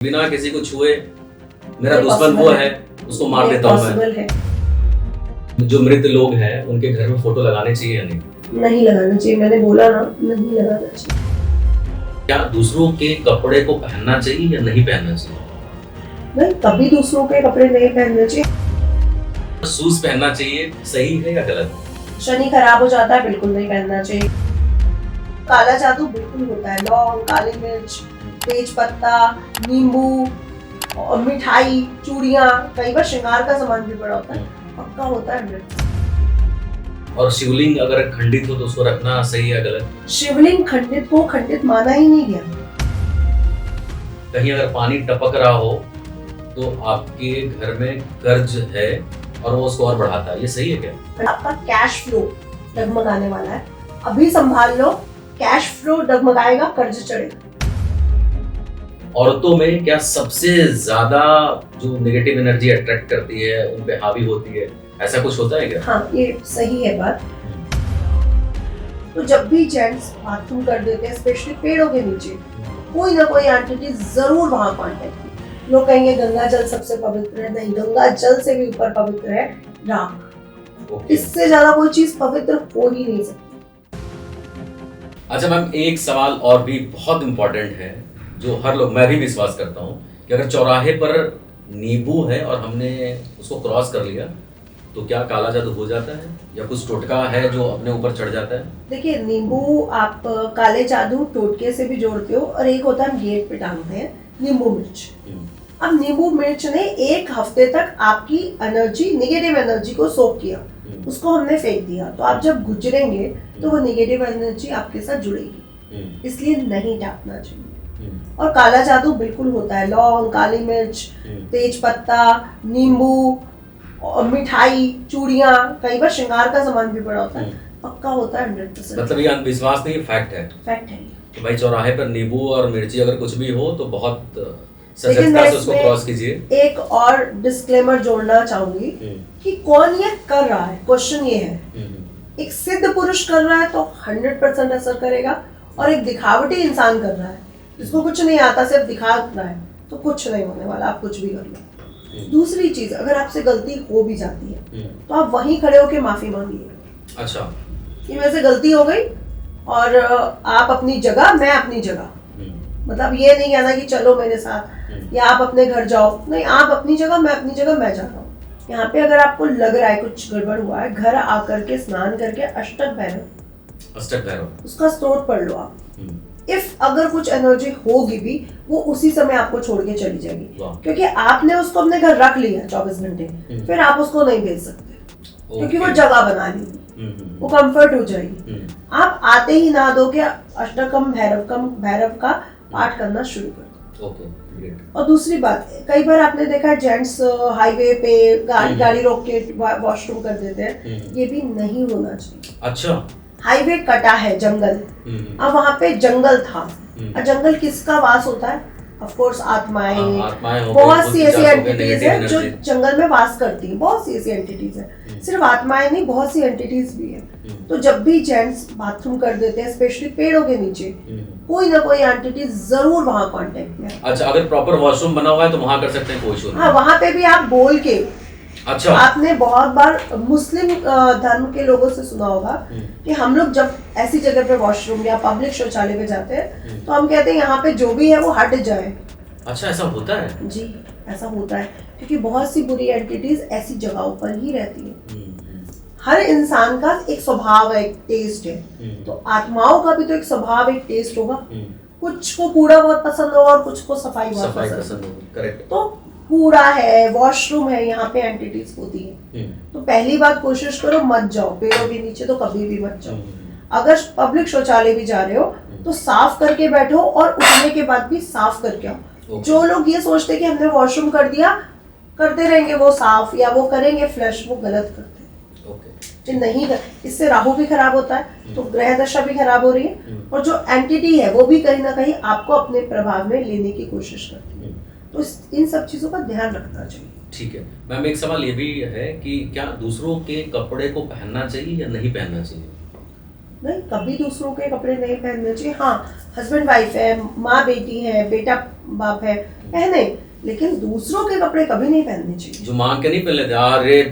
बिना किसी को छुए मेरा दुश्मन वो है, उसको मार देता हूँ मैं। जो मृत लोग हैं उनके घर में फोटो लगाने चाहिए या नहीं? नहीं लगाना चाहिए, मैंने बोला ना, नहीं लगाना चाहिए। क्या दूसरों के कपड़े को पहनना चाहिए या नहीं पहनना चाहिए? नहीं, कभी दूसरों के कपड़े नहीं पहनने चाहिए। शूज पहनना चाहिए, सही है या गलत? शनि खराब हो जाता है, बिल्कुल नहीं पहनना चाहिए। काला जादू बिल्कुल होता है। लौंग, काली मिर्च, तेज पत्ता, नींबू और मिठाई, चूड़ियां, कई बार श्रृंगार का सामान भी पड़ा होता है, पक्का होता है मृत। और शिवलिंग अगर खंडित हो तो उसको रखना सही है गलत? शिवलिंग खंडित को खंडित माना ही नहीं गया। कहीं अगर पानी टपक रहा हो तो आपके घर में कर्ज है और वो उसको और बढ़ाता है, ये सही है क्या? आपका कैश फ्लो डगमगाने वाला है, अभी संभाल लो। कैश फ्लो डगमगाएगा, कर्ज चढ़ेगा। औरतों में क्या सबसे ज्यादा जो नेगेटिव एनर्जी अट्रैक्ट करती है उन पे हावी होती है, ऐसा कुछ होता है क्या? हाँ, ये सही है बात। तो जब भी जेंट्स बाथरूम कर देते हैं, स्पेशली पेड़ों के नीचे, कोई ना कोई एंटिटी जरूर वहां कांटेक्ट की। लोग कहेंगे गंगा जल सबसे पवित्र है, नहीं, गंगा जल से भी ऊपर पवित्र है राख। इससे ज्यादा कोई चीज पवित्र हो ही नहीं सकती। अच्छा मैम, एक सवाल और भी बहुत इम्पोर्टेंट है जो हर लोग, मैं भी विश्वास करता हूँ कि अगर चौराहे पर नींबू है और हमने उसको क्रॉस कर लिया तो क्या काला जादू हो जाता है या कुछ टोटका है जो अपने ऊपर चढ़ जाता है? देखिए, नींबू आप काले जादू टोटके से भी जोड़ते हो, और एक होता है हम गेट पे टांगते हैं नींबू मिर्च। अब नींबू मिर्च ने एक हफ्ते तक आपकी एनर्जी, नेगेटिव एनर्जी को सोक किया, उसको हमने फेंक दिया, तो आप जब गुजरेंगे तो वो नेगेटिव एनर्जी आपके साथ जुड़ेगी, इसलिए नहीं टांगना चाहिए। और काला जादू बिल्कुल होता है। लौंग, काली मिर्च, तेज पत्ता, नींबू और मिठाई, चूड़ियां, कई बार श्रृंगार का सामान भी पड़ा होता है, पक्का होता है 100%। मतलब ये अंधविश्वास नहीं, फैक्ट है। फैक्ट है तो भाई चौराहे पर नींबू और मिर्ची अगर कुछ भी हो तो बहुत सजगता से उसको क्रॉस कीजिए। एक और डिस्क्लेमर जोड़ना चाहूंगी कि कौन ये कर रहा है। क्वेश्चन ये है, एक सिद्ध पुरुष कर रहा है तो 100% असर करेगा, और एक दिखावटी इंसान कर रहा है जिसको कुछ नहीं आता, सिर्फ दिखा रहा है, तो कुछ नहीं होने वाला, आप कुछ भी कर लो। दूसरी चीज, अगर आपसे गलती हो भी जाती है तो आप वहीं खड़े होकर माफी मांगिए। अच्छा, कि मेरे से गलती हो गई, और आप अपनी जगह, मैं अपनी जगह। मतलब ये नहीं कहना कि चलो मेरे साथ या आप अपने घर जाओ, नहीं, आप अपनी जगह, मैं अपनी जगह, मैं जाता हूँ। यहाँ पे अगर आपको लग रहा है कुछ गड़बड़ हुआ है, घर आकर के स्नान करके अष्टक भैरव उसका स्तोत्र पढ़ लो आप। इफ अगर कुछ एनर्जी होगी भी, वो उसी समय आपको छोड़ के चली जाएगी, क्योंकि आपने उसको अपने घर रख लिया 24 घंटे, फिर आप उसको नहीं भेज सकते, क्योंकि वो जगह बना ली, वो कंफर्ट हो जाएगी। आप आते ही नहा धो के अष्टकम भैरव का पाठ करना शुरू कर दो। और दूसरी बात, कई बार आपने देखा है जेंट्स हाईवे पे गाड़ी रोक के वॉशरूम कर देते हैं, ये भी नहीं होना चाहिए। अच्छा, हाईवे कटा है, जंगल, अब वहाँ पे जंगल था, और जंगल किसका वास होता है? ऑफ कोर्स आत्माएं, बहुत सी ऐसी एंटिटीज है जो जंगल में वास करती हैं, बहुत सी ऐसी एंटिटीज है, सिर्फ आत्माएं नहीं, बहुत सी एंटिटीज भी है। तो जब भी जेंट्स बाथरूम कर देते हैं, स्पेशली पेड़ों के नीचे, कोई ना कोई एंटिटी जरूर वहाँ कांटेक्ट में है। अच्छा, अगर प्रॉपर वॉशरूम बना हुआ है तो वहाँ कर सकते हैं, कोई इशू नहीं? हाँ, वहाँ पे भी आप बोल के। अच्छा, आपने बहुत बार मुस्लिम धर्म के लोगों से सुना होगा कि हम लोग जब ऐसी जगह पे वॉशरूम या पब्लिक शौचालय पे जाते हैं तो हम कहते हैं यहाँ पे जो भी है वो हट जाए। अच्छा, ऐसा होता है? जी, ऐसा होता है, क्योंकि बहुत सी बुरी एंटिटीज ऐसी जगहों पर ही रहती है। हर इंसान का एक स्वभाव है, एक टेस्ट है, तो आत्माओं का भी तो एक स्वभाव, एक टेस्ट होगा। कुछ को कूड़ा बहुत पसंद होगा और कुछ को सफाई बहुत पसंद होगी। करेक्ट। तो कूड़ा है, वॉशरूम है, यहाँ पे एंटिटीज होती है, तो पहली बात कोशिश करो मत जाओ पेड़ों के नीचे, तो कभी भी मत जाओ। अगर पब्लिक शौचालय भी जा रहे हो तो साफ करके बैठो, और उठने के बाद भी साफ करके आओ। जो लोग ये सोचते कि हमने वॉशरूम कर दिया, करते रहेंगे वो साफ, या वो करेंगे फ्लश, वो गलत करते हैं। नहीं, इससे राहु भी खराब होता है, तो ग्रह दशा भी खराब हो रही है, और जो एंटिटी है वो भी कहीं ना कहीं आपको अपने प्रभाव में लेने की कोशिश करती है। तो इन सब चीजों का ध्यान रखना चाहिए। ठीक है मैम, एक सवाल ये भी है कि क्या दूसरों के कपड़े को पहनना चाहिए या नहीं पहनना चाहिए? नहीं, कभी दूसरों के कपड़े नहीं पहनने चाहिए। हाँ, हस्बैंड वाइफ है, माँ बेटी है, बेटा बाप है, पहने, लेकिन दूसरों के कपड़े कभी नहीं पहनने चाहिए। जो मांग के नहीं पहन लेते, अरे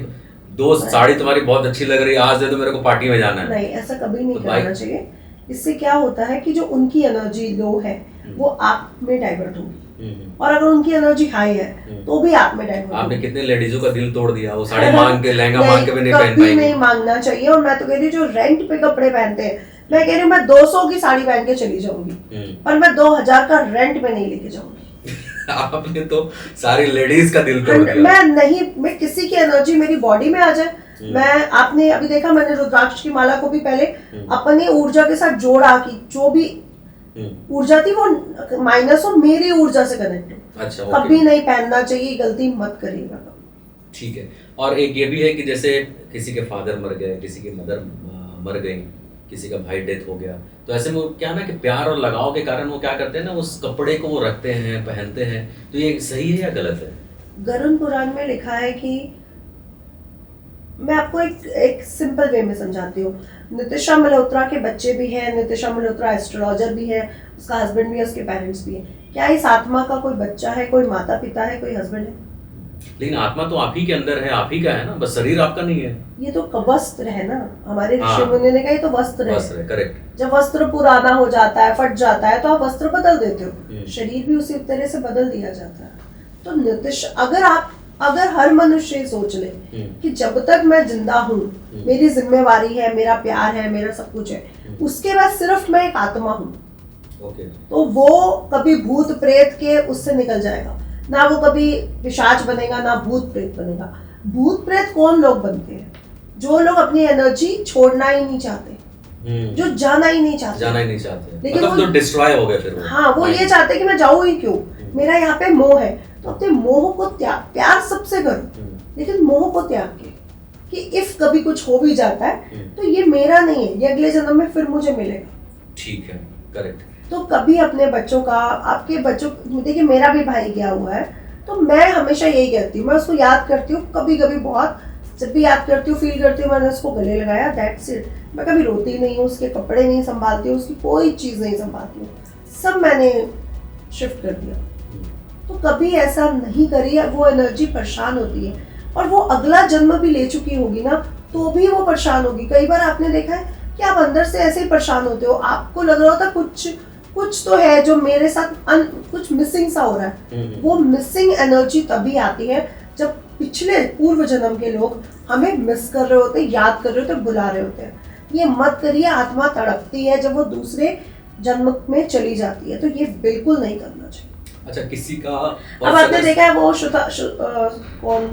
दोस्त साड़ी तुम्हारी बहुत अच्छी लग रही है, आज दे दो मेरे को पार्टी में जाना है। नहीं, ऐसा कभी नहीं तो करना चाहिए। इससे क्या होता है कि जो उनकी एनर्जी लो है वो आप में डाइवर्ट होगी, और अगर उनकी एनर्जी हाई है तो भी आप में डाइवर्ट होगी। आपने कितने लेडीजों का दिल तोड़ दिया, वो साड़ी मांग के, लहंगा मांग के भी नहीं पहन कभी पाएंगी। नहीं मांगना चाहिए। और मैं तो कह रही हूँ जो रेंट पे कपड़े पहनते हैं, मैं कह रही हूँ मैं 200 की साड़ी पहन के चली जाऊंगी, पर मैं 2000 का रेंट पे नहीं लेके जाऊंगी। आपने तो सारी लेडीज का दिल तोड़ दिया। मैं नहीं, मैं किसी की एनर्जी मेरी बॉडी में आ जाए, मैं, आपने अभी देखा मैंने रुद्राक्ष की माला को भी पहले अपनी ऊर्जा के साथ जोड़ा कि जो भी ऊर्जा थी वो माइनस हो, मेरी ऊर्जा से कनेक्ट हो। अच्छा, कभी नहीं पहनना चाहिए, गलती मत करिएगा। ठीक है। और एक ये भी है कि जैसे किसी के फादर मर गए, किसी की मदर मर गई, किसी का भाई डेथ हो गया, तो ऐसे में क्या ना कि प्यार और लगाव के कारण वो क्या करते हैं ना, उस कपड़े को वो रखते हैं, पहनते हैं। तो ये सही है या गलत है? गरुड़ पुराण में लिखा है कि, मैं आपको एक सिंपल वे में समझाती हूँ। नितिशा मल्होत्रा के बच्चे भी हैं, नितिशा मल्होत्रा एस्ट्रोलॉजर भी है, उसका हस्बैंड भी है, उसके पेरेंट्स भी हैं। क्या इस आत्मा का कोई बच्चा है, कोई माता पिता है, कोई हस्बैंड है? लेकिन आत्मा तो आप ही के अंदर है, आप ही का है ना, बस शरीर आपका नहीं है। ये तो वस्त्र है ना, हमारे ऋषि मुनि ने कहा ये तो वस्त्र है। करेक्ट। जब वस्त्र पुराना हो जाता है, फट जाता है, तो आप वस्त्र बदल देते हो, शरीर भी उसी तरह से बदल दिया जाता है। तो नितिश, अगर हर मनुष्य सोच ले कि जब तक मैं जिंदा हूँ, मेरी जिम्मेवारी है, मेरा प्यार है, मेरा सब कुछ है, उसके बाद सिर्फ मैं एक आत्मा हूँ, तो वो कभी भूत प्रेत के उससे निकल जाएगा ना, वो कभी पिशाच बनेगा ना भूत प्रेत बनेगा। भूत प्रेत कौन लोग बनते हैं? जो लोग अपनी एनर्जी छोड़ना ही नहीं चाहते, जो जाना ही नहीं चाहते, लेकिन मतलब तो डिस्ट्रॉय हो गए फिर वो। हाँ, वो ये चाहते हैं कि मैं जाऊँ ही क्यों, मेरा यहाँ पे मोह है। तो अपने मोह को त्याग, प्यार सबसे करो, लेकिन मोह को त्याग के, कि इफ कभी कुछ हो भी जाता है तो ये मेरा नहीं है, ये अगले जन्म में फिर मुझे मिलेगा। ठीक है, करेक्ट। तो कभी अपने बच्चों का, आपके बच्चों, देखिए मेरा भी भाई गया हुआ है, तो मैं हमेशा यही कहती हूँ, मैं उसको याद करती हूँ, कभी कभी बहुत, जब भी याद करती हूँ, फील करती हूँ, मैंने उसको गले लगाया, दैट्स इट। मैं कभी रोती नहीं हूँ, उसके कपड़े नहीं संभालती हूँ, उसकी कोई चीज़ नहीं संभालती हूँ, सब मैंने शिफ्ट कर दिया। तो कभी ऐसा नहीं करिए, वो एनर्जी परेशान होती है, और वो अगला जन्म भी ले चुकी होगी ना, तो भी वो परेशान होगी। कई बार आपने देखा है कि आप अंदर से ऐसे ही परेशान होते हो, आपको लग रहा होता कुछ तो है जो मेरे साथ कुछ मिसिंग सा हो रहा है। वो मिसिंग एनर्जी तभी आती है जब पिछले पूर्व जन्म के लोग हमें मिस कर रहे होते, याद कर रहे होते, बुला रहे होते हैं। ये मत करिए, आत्मा तड़पती है जब वो दूसरे जन्म में चली जाती है, तो ये बिल्कुल नहीं करना चाहिए। अच्छा, किसी का अब आपने देखा है वो कौन,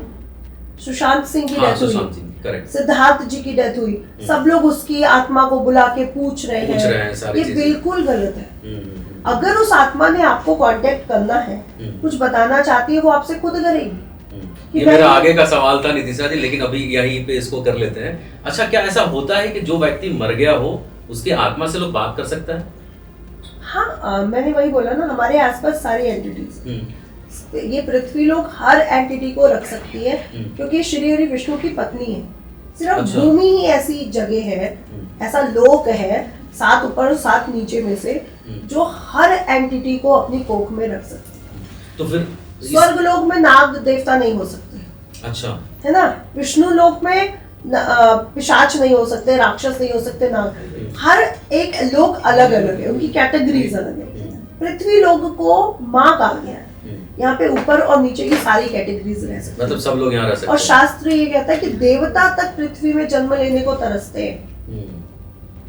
सुशांत सिंह की डेथ हुई, सिद्धार्थ जी की डेथ हुई, सब लोग उसकी आत्मा को बुला के पूछ रहे हैं, ये बिल्कुल गलत है। अगर उस आत्मा ने आपको कांटेक्ट करना है, कुछ बताना चाहती है, वो आपसे खुद करेगी। ये मेरा आगे का सवाल था नितिशा जी, लेकिन अभी यहीं पे इसको कर लेते हैं। अच्छा, क्या ऐसा होता है कि जो व्यक्ति मर गया हो उसकी आत्मा से लोग बात कर सकता है? हाँ, मैंने वही बोला ना, हमारे आसपास सारी एंटिटीज, ये पृथ्वी लोग हर एंटिटी को रख सकती है, क्योंकि श्री हरि विष्णु की पत्नी है। सिर्फ भूमि ही ऐसी जगह है, ऐसा लोक है, 7 ऊपर और 7 नीचे में से, जो हर एंटिटी को अपनी कोख में रख सकती है। तो फिर स्वर्ग लोक में नाग देवता नहीं हो सकते, अच्छा है ना, विष्णु लोक में पिशाच नहीं हो सकते, राक्षस नहीं हो सकते, नाग। हर एक लोक अलग अलग है, उनकी कैटेगरीज अलग है। पृथ्वी लोक को माँ कहा गया है, यहाँ पे ऊपर और नीचे की सारी कैटेगरीज रह सकती है, मतलब सब लोग यहाँ रह सकते हैं। और शास्त्र ये कहता है कि देवता तक पृथ्वी में जन्म लेने को तरसते हैं,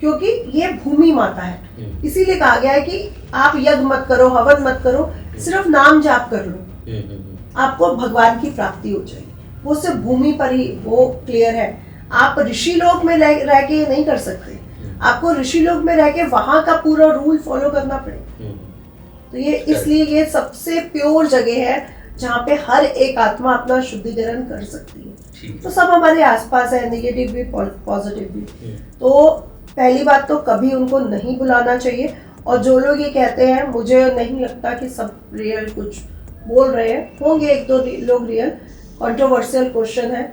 क्योंकि ये भूमि माता है। इसीलिए कहा गया है कि आप यज्ञ मत करो, हवन मत करो, सिर्फ नाम जाप कर लो, आपको भगवान की प्राप्ति हो जाएगी। वो सिर्फ भूमि पर ही, वो क्लियर है। आप ऋषि लोक में रह के नहीं कर सकते, आपको ऋषि लोक में रह के वहां का पूरा रूल फॉलो करना पड़ेगा। तो ये इसलिए ये सबसे प्योर जगह है जहाँ पे हर एक आत्मा अपना शुद्धिकरण कर सकती है। तो सब हमारे आसपास है, नेगेटिव भी पॉजिटिव भी। तो पहली बात तो कभी उनको नहीं बुलाना चाहिए। और जो लोग ये कहते हैं, मुझे नहीं लगता कि सब रियल कुछ बोल रहे हैं, होंगे 1-2 लोग रियल। कंट्रोवर्शियल क्वेश्चन है,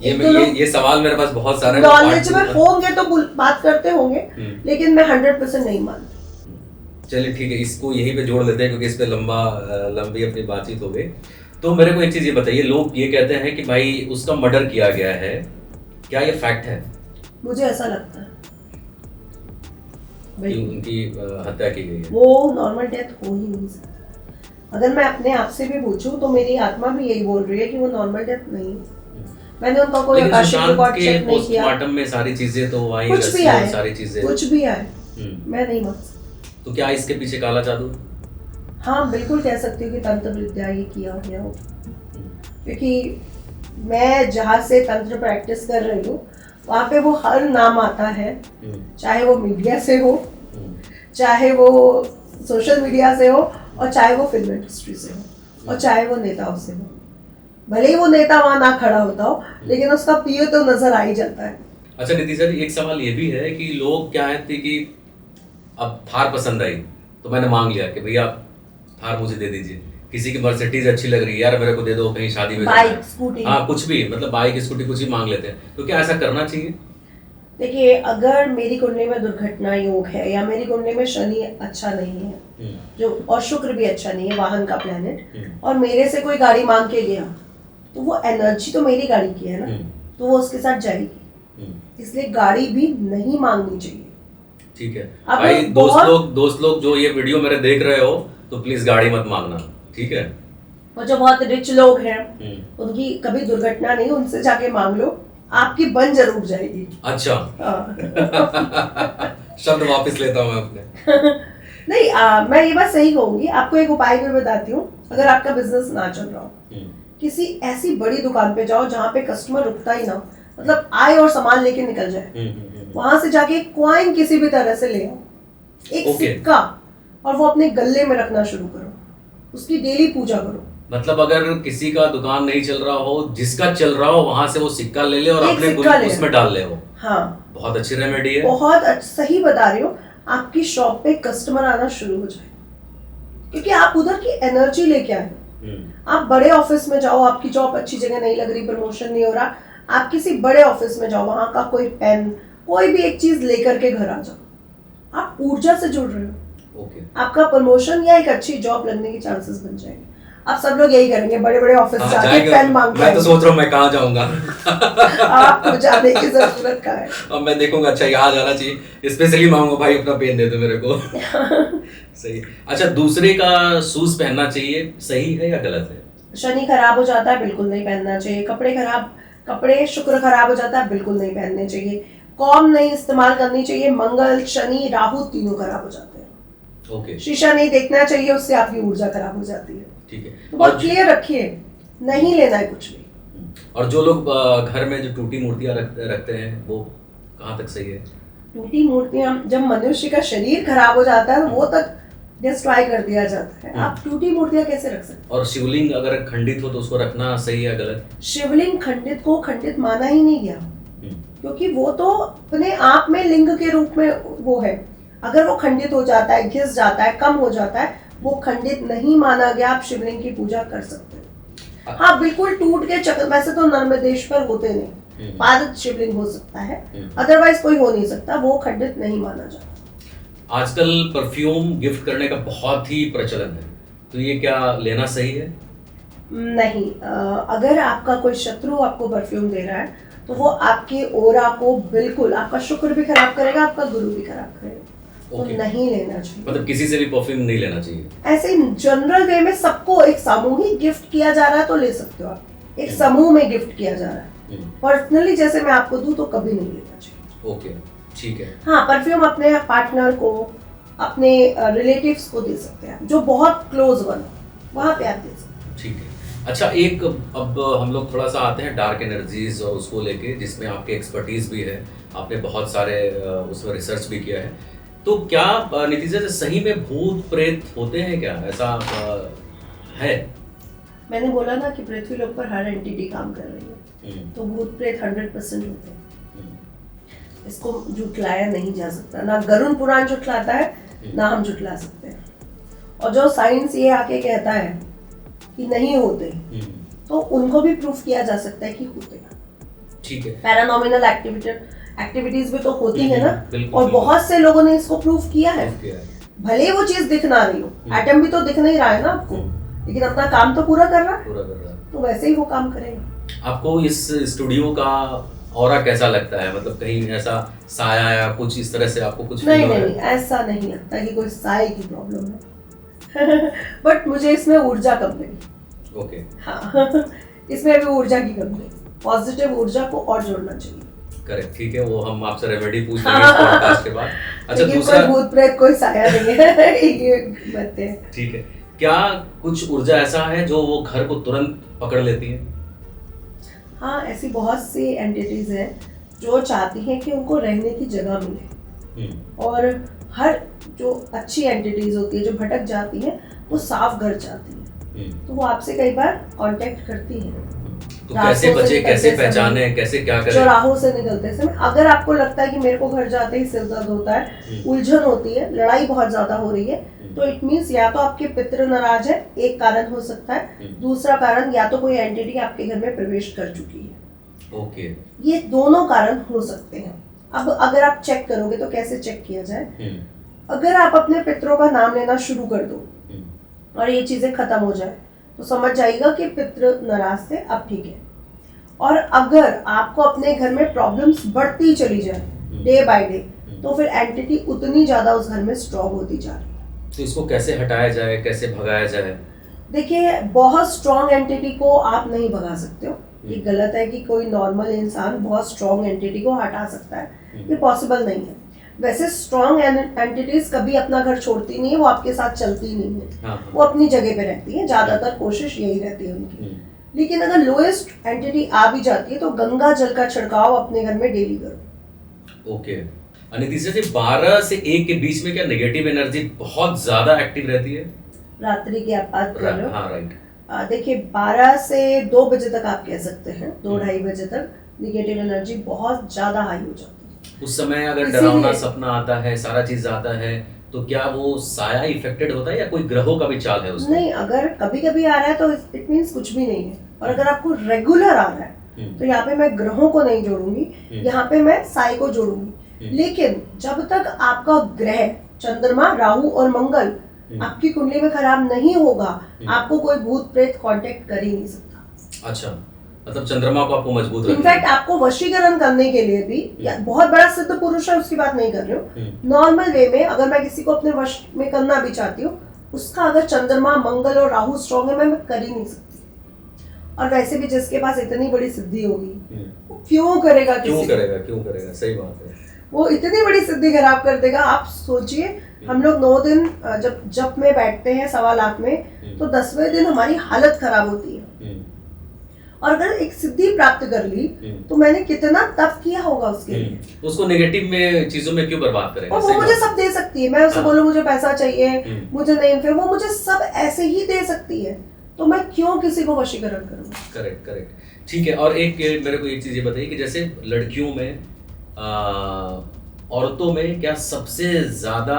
ये सवाल मेरे पास बहुत सारे नॉलेजेबल होंगे तो बात करते होंगे, लेकिन मैं 100% नहीं मानती। चलिए ठीक है, इसको यहीं पे जोड़ लेते हैं क्योंकि इस पे लंबी अपनी बातचीत हो गई। तो मेरे को एक चीज ये बताइए, लोग ये कहते हैं कि भाई उसका मर्डर किया गया है, क्या ये फैक्ट है? मुझे ऐसा लगता है कि उनकी हत्या की गई है। वो नॉर्मल डेथ हो ही नहीं सकती। अगर मैं अपने आप से भी पूछूं तो मेरी आत्मा भी यही बोल रही है कि वो नॉर्मल डेथ नहीं है। मैंने उनका कोई आकाशिक रिकॉर्ड चेक नहीं किया। पोस्टमार्टम में सारी चीजें तो आई, कुछ भी आए, सारी चीजें कुछ भी आए, मैं नहीं मान सकती। तो क्या इसके पीछे काला जादू? हाँ बिल्कुल कह सकती हूँ कि तंत्र विद्या ये किया गया हो, क्योंकि मैं जहाँ से तंत्र प्रैक्टिस कर रही हूँ वहाँ पे वो हर नाम आता है, चाहे वो मीडिया से हो, चाहे वो सोशल मीडिया से हो, और चाहे वो फिल्म इंडस्ट्री से हो, और चाहे वो नेताओं से हो। भले ही वो नेता वहाँ ना खड़ा होता हो, लेकिन उसका पीओ तो नजर आ ही जाता है। अच्छा निधि सर, एक सवाल ये भी है कि लोग क्या है कि अब थार पसंद आई तो मैंने मांग लिया कि भैया थार मुझे दे दीजिए, किसी की मर्सिडीज अच्छी लग रही है, यार मेरे को दे दो, कहीं शादी में बाइक स्कूटी, हाँ कुछ भी, मतलब बाइक स्कूटी कुछ भी मांग लेते हैं। तो क्या ऐसा करना चाहिए? देखिए, अगर मेरी कुंडली में दुर्घटना योग है या मेरी कुंडली में शनि अच्छा नहीं है जो, और शुक्र भी अच्छा नहीं है, वाहन का प्लैनेट, और मेरे से कोई गाड़ी मांग के गया, तो वो एनर्जी तो मेरी गाड़ी की है ना, तो वो उसके साथ जाएगी, इसलिए गाड़ी भी नहीं मांगनी चाहिए। ठीक है भाई, दोस्त लोग जो ये वीडियो मेरे देख रहे हो तो प्लीज गाड़ी मत मांगना, ठीक है? और जो बहुत रिच लोग हैं उनकी कभी दुर्घटना नहीं, उनसे जाके मांग लो, आपकी बन जरूर जाएगी। अच्छा शब्द वापस लेता हूँ मैं अपने। नहीं, मैं ये बात सही कहूंगी। आपको एक उपाय भी बताती हूँ। अगर आपका बिजनेस ना चल रहा हो, किसी ऐसी बड़ी दुकान पे जाओ जहाँ पे कस्टमर रुकता ही ना, मतलब आए और सामान लेके निकल जाए, वहां से जाके कॉइन किसी भी तरह से ले आओ, एक सिक्का, और वो अपने गले में रखना शुरू करो, उसकी डेली पूजा करो। मतलब अगर किसी का दुकान नहीं चल रहा हो, जिसका चल रहा हो वहां से वो सिक्का ले ले और अपने उसमें डाल ले वो। हाँ, बहुत अच्छी रेमेडी है। बहुत सही बता रही हो। आपकी शॉप पे कस्टमर आना शुरू हो जाए, क्योंकि आप उधर की एनर्जी लेके आए। आप बड़े ऑफिस में जाओ, आपकी जॉब अच्छी जगह नहीं लग रही, प्रमोशन नहीं हो रहा, आप किसी बड़े ऑफिस में जाओ, वहां का कोई पेन, कोई भी एक चीज लेकर के घर आ जाओ, आप ऊर्जा से जुड़ रहे हो। आपका प्रमोशन या एक अच्छी जॉब लगने की चांसेस बन जाएंगे। अब सब लोग यही करेंगे, बड़े बड़े ऑफिस जाके पेन मांगते हैं। मैं तो सोच रहा हूँ मैं कहाँ जाऊंगा। आपको जाने की जरूरत का है। अब मैं देखूंगा, अच्छा यहाँ जाना चाहिए, स्पेशली मांगूंगा भाई अपना पेन दे दो मेरे को। सही। अच्छा, दूसरे का शूज पहनना चाहिए, सही है या गलत है? शनि खराब हो जाता है, बिल्कुल नहीं पहनना चाहिए। कपड़े शुक्र खराब हो जाता है, बिल्कुल नहीं पहनने चाहिए। कॉम नहीं इस्तेमाल करनी चाहिए, मंगल शनि राहु तीनों खराब हो जाते हैं। शीशा नहीं देखना चाहिए, उससे आपकी ऊर्जा खराब हो जाती है। ठीक है, तो बहुत क्लियर रखिए, नहीं लेना है कुछ भी। और जो लोग घर में जो टूटी मूर्तियां रखते हैं, वो कहाँ तक सही है? टूटी मूर्तियां, जब मनुष्य का शरीर खराब हो जाता है वो तक डिस्ट्रॉय कर दिया जाता है। आप टूटी मूर्तियां कैसे रख सकते हैं? और शिवलिंग अगर खंडित हो तो उसको रखना सही है गलत? शिवलिंग खंडित को खंडित माना ही नहीं गया, क्योंकि वो तो अपने आप में लिंग के रूप में वो है। अगर वो खंडित हो जाता है, घिस जाता है, कम हो जाता है, वो खंडित नहीं माना गया। आप शिवलिंग की पूजा कर सकते हैं। हाँ, बिल्कुल टूट के चक्र, वैसे तो नर्मदेश्वर होते नहीं, पारद शिवलिंग हो सकता है, अदरवाइज कोई हो नहीं सकता, वो खंडित नहीं माना जाता। आजकल परफ्यूम गिफ्ट करने का बहुत ही प्रचलन है, तो ये क्या लेना सही है? नहीं, अगर आपका कोई शत्रु आपको परफ्यूम दे रहा है तो वो आपके ओरा को बिल्कुल, आपका शुक्र भी खराब करेगा, आपका गुरु भी खराब करेगा। तो नहीं लेना चाहिए। मतलब किसी से भी परफ्यूम नहीं लेना चाहिए। ऐसे जनरल वे में सबको एक सामूहिक गिफ्ट किया जा रहा है तो ले सकते हो आप। एक समूह में गिफ्ट किया जा रहा है, पर्सनली जैसे मैं आपको दूं तो कभी नहीं लेना चाहिए। ओके, ठीक है। हाँ, परफ्यूम अपने पार्टनर को, अपने रिलेटिव्स को दे सकते हैं, जो बहुत क्लोज वन, वहां पे आप दे सकते हैं। ठीक है। अच्छा, एक अब हम लोग थोड़ा सा आते हैं डार्क एनर्जीज और उसको लेके, जिसमें आपके एक्सपर्टीज भी है, आपने बहुत सारे उसमें रिसर्च भी किया है। तो क्या निधि जी सही में भूत प्रेत होते हैं क्या? ऐसा है? मैंने बोला ना कि पृथ्वी लोक पर हर एंटिटी काम कर रही है, तो भूत प्रेत 100% होते हैं। इसको झुटलाया नहीं जा सकता, ना गरुड़ पुराण झुटलाता है, ना हम झुटला सकते हैं। और जो साइंस ये आके कहता है कि नहीं होते, तो उनको भी प्रूफ किया जा सकता है कि होते हैं। ठीक है। पैरानॉमिनल एक्टिविटीज भी तो होती है ना, बिल्कुल, और बहुत से लोगों ने इसको प्रूव किया है। किया है। भले ही वो चीज दिख ना रही हो, एटम भी तो दिख नहीं रहा है ना आपको, लेकिन अपना काम तो पूरा कर रहा है, तो वैसे ही वो काम करेगा। आपको इस स्टूडियो का ऑरा कैसा लगता है? मतलब कहीं ऐसा साया या कुछ इस तरह से आपको कुछ नहीं फील हो रहा नहीं, ऐसा नहीं लगता कि कोई साए की प्रॉब्लम है बट मुझे इसमें ऊर्जा कम लगी। ओके। हाँ इसमें अभी ऊर्जा की कमी है, पॉजिटिव ऊर्जा को और जोड़ना चाहिए। करेक्ट, ठीक है, वो हम आपसे रेमेडी पूछ लेंगे इस पॉडकास्ट के बाद। अच्छा, दूसरा, कोई भूत प्रेत कोई साया नहीं है ये बातें हैं। ठीक है, क्या कुछ ऊर्जा ऐसा है जो वो घर को तुरंत पकड़ लेती है? हाँ, ऐसी बहुत सी एंटिटीज हैं जो चाहती हैं कि उनको रहने की जगह मिले, और हर जो अच्छी एंटिटीज होती है जो भटक जाती है वो साफ घर चाहती है, तो वो आपसे कई बार कांटेक्ट करती है। तो कैसे बचे, कैसे पहचाने, कैसे क्या करें? चौराहों से निकलते समय अगर आपको लगता है कि मेरे को घर जाते ही सिर दर्द होता है, उलझन होती है, लड़ाई बहुत ज्यादा हो रही है, तो इट मीन्स या तो आपके पितृ नाराज है, एक कारण हो सकता है, दूसरा कारण या तो कोई एंटिटी आपके घर में प्रवेश कर चुकी है। ओके। ये दोनों कारण हो सकते हैं। अब अगर आप चेक करोगे तो कैसे चेक किया जाए? अगर आप अपने पितरों का नाम लेना शुरू कर दो और ये चीजें खत्म हो जाए तो समझ जाएगा कि पितृ नाराज थे, अब ठीक है। और अगर आपको अपने घर में प्रॉब्लम्स बढ़ती चली जाए डे बाय डे, तो फिर एंटिटी उतनी ज्यादा उस घर में स्ट्रॉन्ग होती जा रही है। तो इसको कैसे हटाया जाए, कैसे भगाया जाए? देखिए, बहुत स्ट्रॉन्ग एंटिटी को आप नहीं भगा सकते हो, ये गलत है कि कोई नॉर्मल इंसान बहुत स्ट्रॉन्ग एंटिटी को हटा सकता है, ये पॉसिबल नहीं है। वैसे स्ट्रॉन्ग एंटिटीज कभी अपना घर छोड़ती नहीं है, वो आपके साथ चलती नहीं है, वो अपनी जगह पे रहती है, ज्यादातर कोशिश यही रहती है उनकी। लेकिन अगर लोएस्ट एंटिटी आ भी जाती है तो गंगा जल का छिड़काव अपने घर में डेली करो। ओके। तीसरे से 12 से 1 के बीच में क्या नेगेटिव एनर्जी बहुत ज्यादा एक्टिव रहती है? रात्रि की आप बात कर रहे हो? हाँ, राइट। देखिए, 12 से 2 बजे तक आप कह सकते हैं, 2-2:30 बजे तक नेगेटिव एनर्जी बहुत ज्यादा हाई हो जाती है। उस समय अगर डरावना सपना आता है, सारा चीज आता है, तो क्या वो साया इफेक्टेड होता है या कोई ग्रहों का भी चाल है उसमें? नहीं, अगर कभी कभी आ रहा है तो इट मीन्स कुछ भी नहीं है, और अगर आपको रेगुलर आ रहा है तो यहाँ पे मैं ग्रहों को नहीं जोड़ूंगी, यहाँ पे मैं साई को जोड़ूंगी। लेकिन जब तक आपका ग्रह चंद्रमा, राहु और मंगल आपकी कुंडली में खराब नहीं होगा, आपको कोई भूत प्रेत कांटेक्ट कर ही नहीं सकता। अच्छा, मतलब चंद्रमा को आपको मजबूत रखना है। इनफैक्ट आपको वशीकरण करने के लिए भी, या बहुत बड़ा सिद्ध पुरुष है उसकी बात नहीं कर रही हूँ, नॉर्मल वे में अगर मैं किसी को अपने वश में करना भी चाहती हूँ, उसका अगर चंद्रमा, मंगल और राहु स्ट्रॉन्ग है, मैं कर ही नहीं सकती। और वैसे भी जिसके पास इतनी बड़ी सिद्धि होगी वो क्यों करेगा? क्यों करेगा? सही बात है, वो इतनी बड़ी सिद्धि खराब कर देगा। आप सोचिए, हम लोग 9 दिन जब जप में बैठते हैं 1.25 लाख में, तो 10वें दिन हमारी हालत खराब होती है। और अगर एक सिद्धि प्राप्त कर ली तो मैंने कितना तप किया होगा उसके लिए। उसको नेगेटिव में चीजों में क्यों बर्बाद करेगा? और वो मुझे सब दे सकती है, मैं उससे बोलूं मुझे पैसा चाहिए, मुझे नहीं, फिर वो मुझे सब ऐसे ही दे सकती है, तो मैं क्यों किसी को वशीकरण करूंगा? करेक्ट, ठीक है। और एक मेरे को एक चीज ये बताइए कि जैसे लड़कियों में, औरतों में क्या सबसे ज्यादा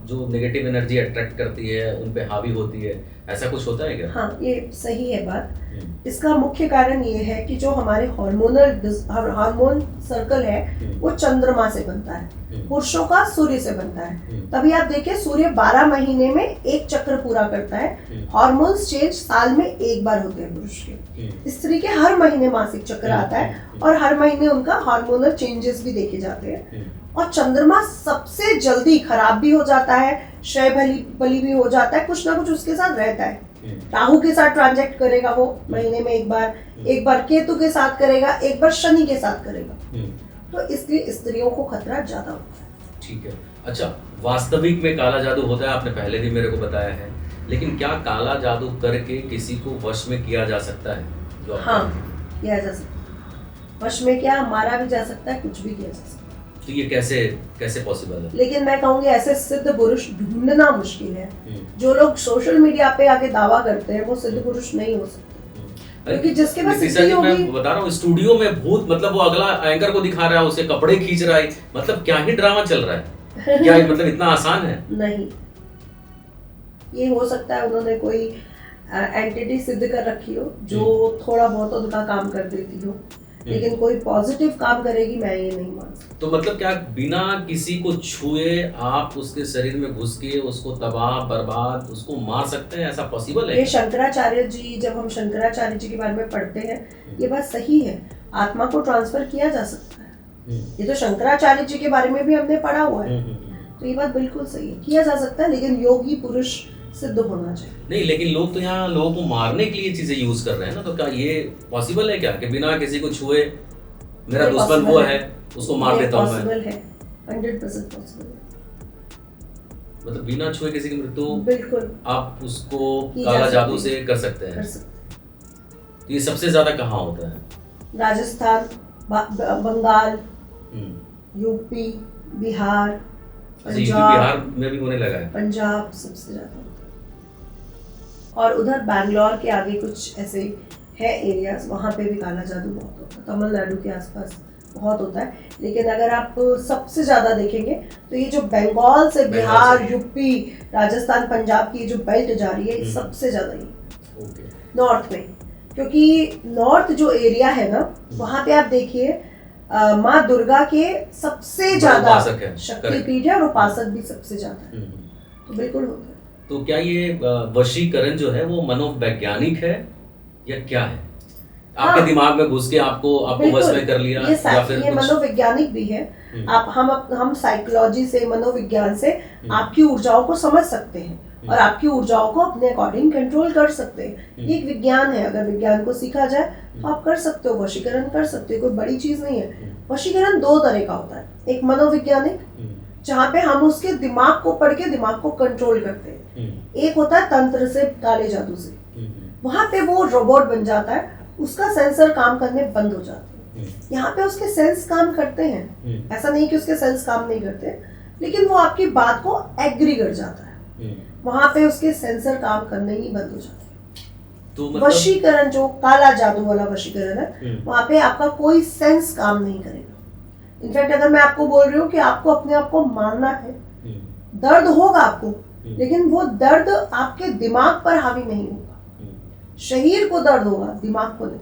जो नेगेटिव एनर्जी अट्रैक्ट करती है, उन पे हावी होती है, ऐसा कुछ होता है क्या? हाँ, ये सही है बात। इसका मुख्य कारण ये है कि जो हमारे हार्मोन सर्कल है वो चंद्रमा से बनता है, पुरुषों का सूर्य से बनता है। तभी आप देखिए, सूर्य 12 महीने में एक चक्र पूरा करता है। हार्मोन्स चेंज साल में एक बार होते हैं पुरुष के, स्त्री के हर महीने मासिक चक्र आता है, और हर महीने उनका हार्मोनल चेंजेस भी देखे जाते हैं। और चंद्रमा सबसे जल्दी खराब भी हो जाता है, क्षय बलि भी हो जाता है, कुछ ना कुछ उसके साथ रहता है। राहु के साथ ट्रांजैक्ट करेगा वो महीने में एक बार केतु के साथ करेगा, एक बार शनि के साथ करेगा, तो इसलिए स्त्रियों को खतरा ज्यादा होता है। ठीक है। अच्छा, वास्तविक में काला जादू होता है, आपने पहले भी मेरे को बताया है, लेकिन क्या काला जादू करके किसी को वश में किया जा सकता है? हाँ, किया जा सकता है। वश में क्या, मारा भी जा सकता है, कुछ भी किया जा सकता है। तो ये कैसे पॉसिबल है? लेकिन मैं कहूंगी ऐसे सिद्ध पुरुष ढूंढना मुश्किल है। जो लोग सोशल मीडिया पे आके दावा करते हैं वो सिद्ध पुरुष नहीं हो सकते, क्योंकि जिसके पास सिद्धि होगी। मैं बता रहा हूँ, स्टूडियो में भूत, मतलब वो अगला एंकर को दिखा रहा है, उसे कपड़े खींच रहा है, मतलब क्या ही ड्रामा चल रहा है। क्या मतलब इतना आसान है? नहीं, ये हो सकता है उन्होंने कोई एंटिटी सिद्ध कर रखी हो जो थोड़ा बहुत उनका काम कर देती हो, लेकिन कोई पॉजिटिव काम करेगी मैं ये नहीं मानती। तो मतलब क्या बिना किसी को छुए आप उसके शरीर में घुस के उसको तबाह बर्बाद उसको मार सकते हैं, ऐसा पॉसिबल है? ये शंकराचार्य जी, जब हम शंकराचार्य जी के बारे में पढ़ते हैं ये बात सही है, आत्मा को ट्रांसफर किया जा सकता है। ये तो शंकराचार्य जी के बारे में भी हमने पढ़ा हुआ है, तो ये बात बिल्कुल सही है, किया जा सकता है, लेकिन योगी पुरुष सिद्ध होना चाहिए। नहीं, लेकिन लोग तो यहाँ लोगों को मारने के लिए चीजें यूज कर रहे हैं ना, तो क्या ये पॉसिबल है क्या कि बिना किसी को छुए मेरा दुश्मन वो है उसको मार देता हूँ मैं? पॉसिबल है, 100% पॉसिबल है। मतलब बिना छुए किसी की मृत्यु बिल्कुल आप उसको काला जादू से कर सकते हैं? तो ये सबसे ज्यादा कहाँ होता है? राजस्थान, बंगाल, यूपी, बिहार, बिहार में भी होने लगा है। पंजाब सबसे ज्यादा होता है, और उधर बैंगलोर के आगे कुछ ऐसे है एरियाज, वहाँ पे भी काला जादू बहुत होता है, तमिलनाडु के आसपास बहुत होता है। लेकिन अगर आप सबसे ज्यादा देखेंगे तो ये जो बंगाल से बिहार, यूपी, राजस्थान, पंजाब की जो बेल्ट जा रही है सबसे ज्यादा ये नॉर्थ में, क्योंकि नॉर्थ जो एरिया है ना वहाँ पे आप देखिए माँ दुर्गा के सबसे ज्यादा शक्तिपीठ है और उपासक भी सबसे ज्यादा है, तो बिल्कुल होता है। तो क्या ये वशीकरण जो है वो मनोवैज्ञानिक है या क्या है? आपके दिमाग में घुस के आपको वश में कर लिया या फिर ये मनोवैज्ञानिक भी है। आप हम साइकोलॉजी से, मनोविज्ञान से आपकी ऊर्जाओं को समझ सकते हैं और आपकी ऊर्जाओं को अपने अकॉर्डिंग कंट्रोल कर सकते हैं। ये एक विज्ञान है, अगर विज्ञान को सीखा जाए तो आप कर सकते हो, वशीकरण कर सकते हो, कोई बड़ी चीज नहीं है। वशीकरण दो तरह का होता है, एक मनोवैज्ञानिक जहाँ पे हम उसके दिमाग को पढ़ के दिमाग को कंट्रोल करते हैं, एक होता है तंत्र से, काले जादू से, वहां पे वो रोबोट बन जाता है, उसका सेंसर काम करने बंद हो जाते हैं। यहाँ पे उसके सेंस काम करते हैं, ऐसा नहीं कि उसके सेंस काम नहीं करते, लेकिन वो आपकी बात को एग्री कर जाता है, वहां पे उसके सेंसर काम करने ही बंद हो जाते हैं। तो मतलब वशीकरण जो काला जादू वाला वशीकरण है, वहां पे आपका कोई सेंस काम नहीं करेगा। इनफैक्ट अगर मैं आपको बोल रही हूँ कि आपको अपने आप को मारना है, दर्द होगा आपको, लेकिन वो दर्द आपके दिमाग पर हावी नहीं होगा, शरीर को दर्द होगा, दिमाग को नहीं।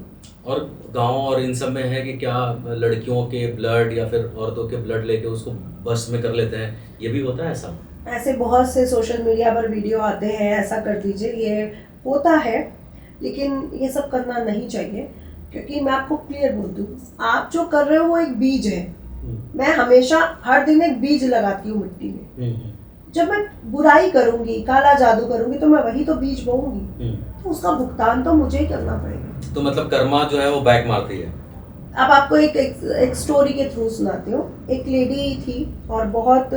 और गांव और इन सब में है कि क्या लड़कियों के ब्लड या फिर औरतों के ब्लड लेके उसको बस में कर लेते हैं, ये भी होता है ऐसा? ऐसे बहुत से सोशल मीडिया पर वीडियो आते हैं, ऐसा कर दीजिए, ये होता है, लेकिन ये सब करना नहीं चाहिए, क्योंकि मैं आपको क्लियर बोल दूँ, आप जो कर रहे हो वो एक बीज है। मैं हमेशा हर दिन एक बीज लगाती हूँ मिट्टी में। जब मैं बुराई करूंगी, काला जादू करूंगी, तो मैं वही तो बीज बोऊंगी, तो उसका भुगतान तो मुझे ही करना पड़ेगा। तो मतलब कर्मा जो है वो बैक मारती है। अब आपको एक स्टोरी के थ्रू सुनाती हूँ। एक लेडी थी और बहुत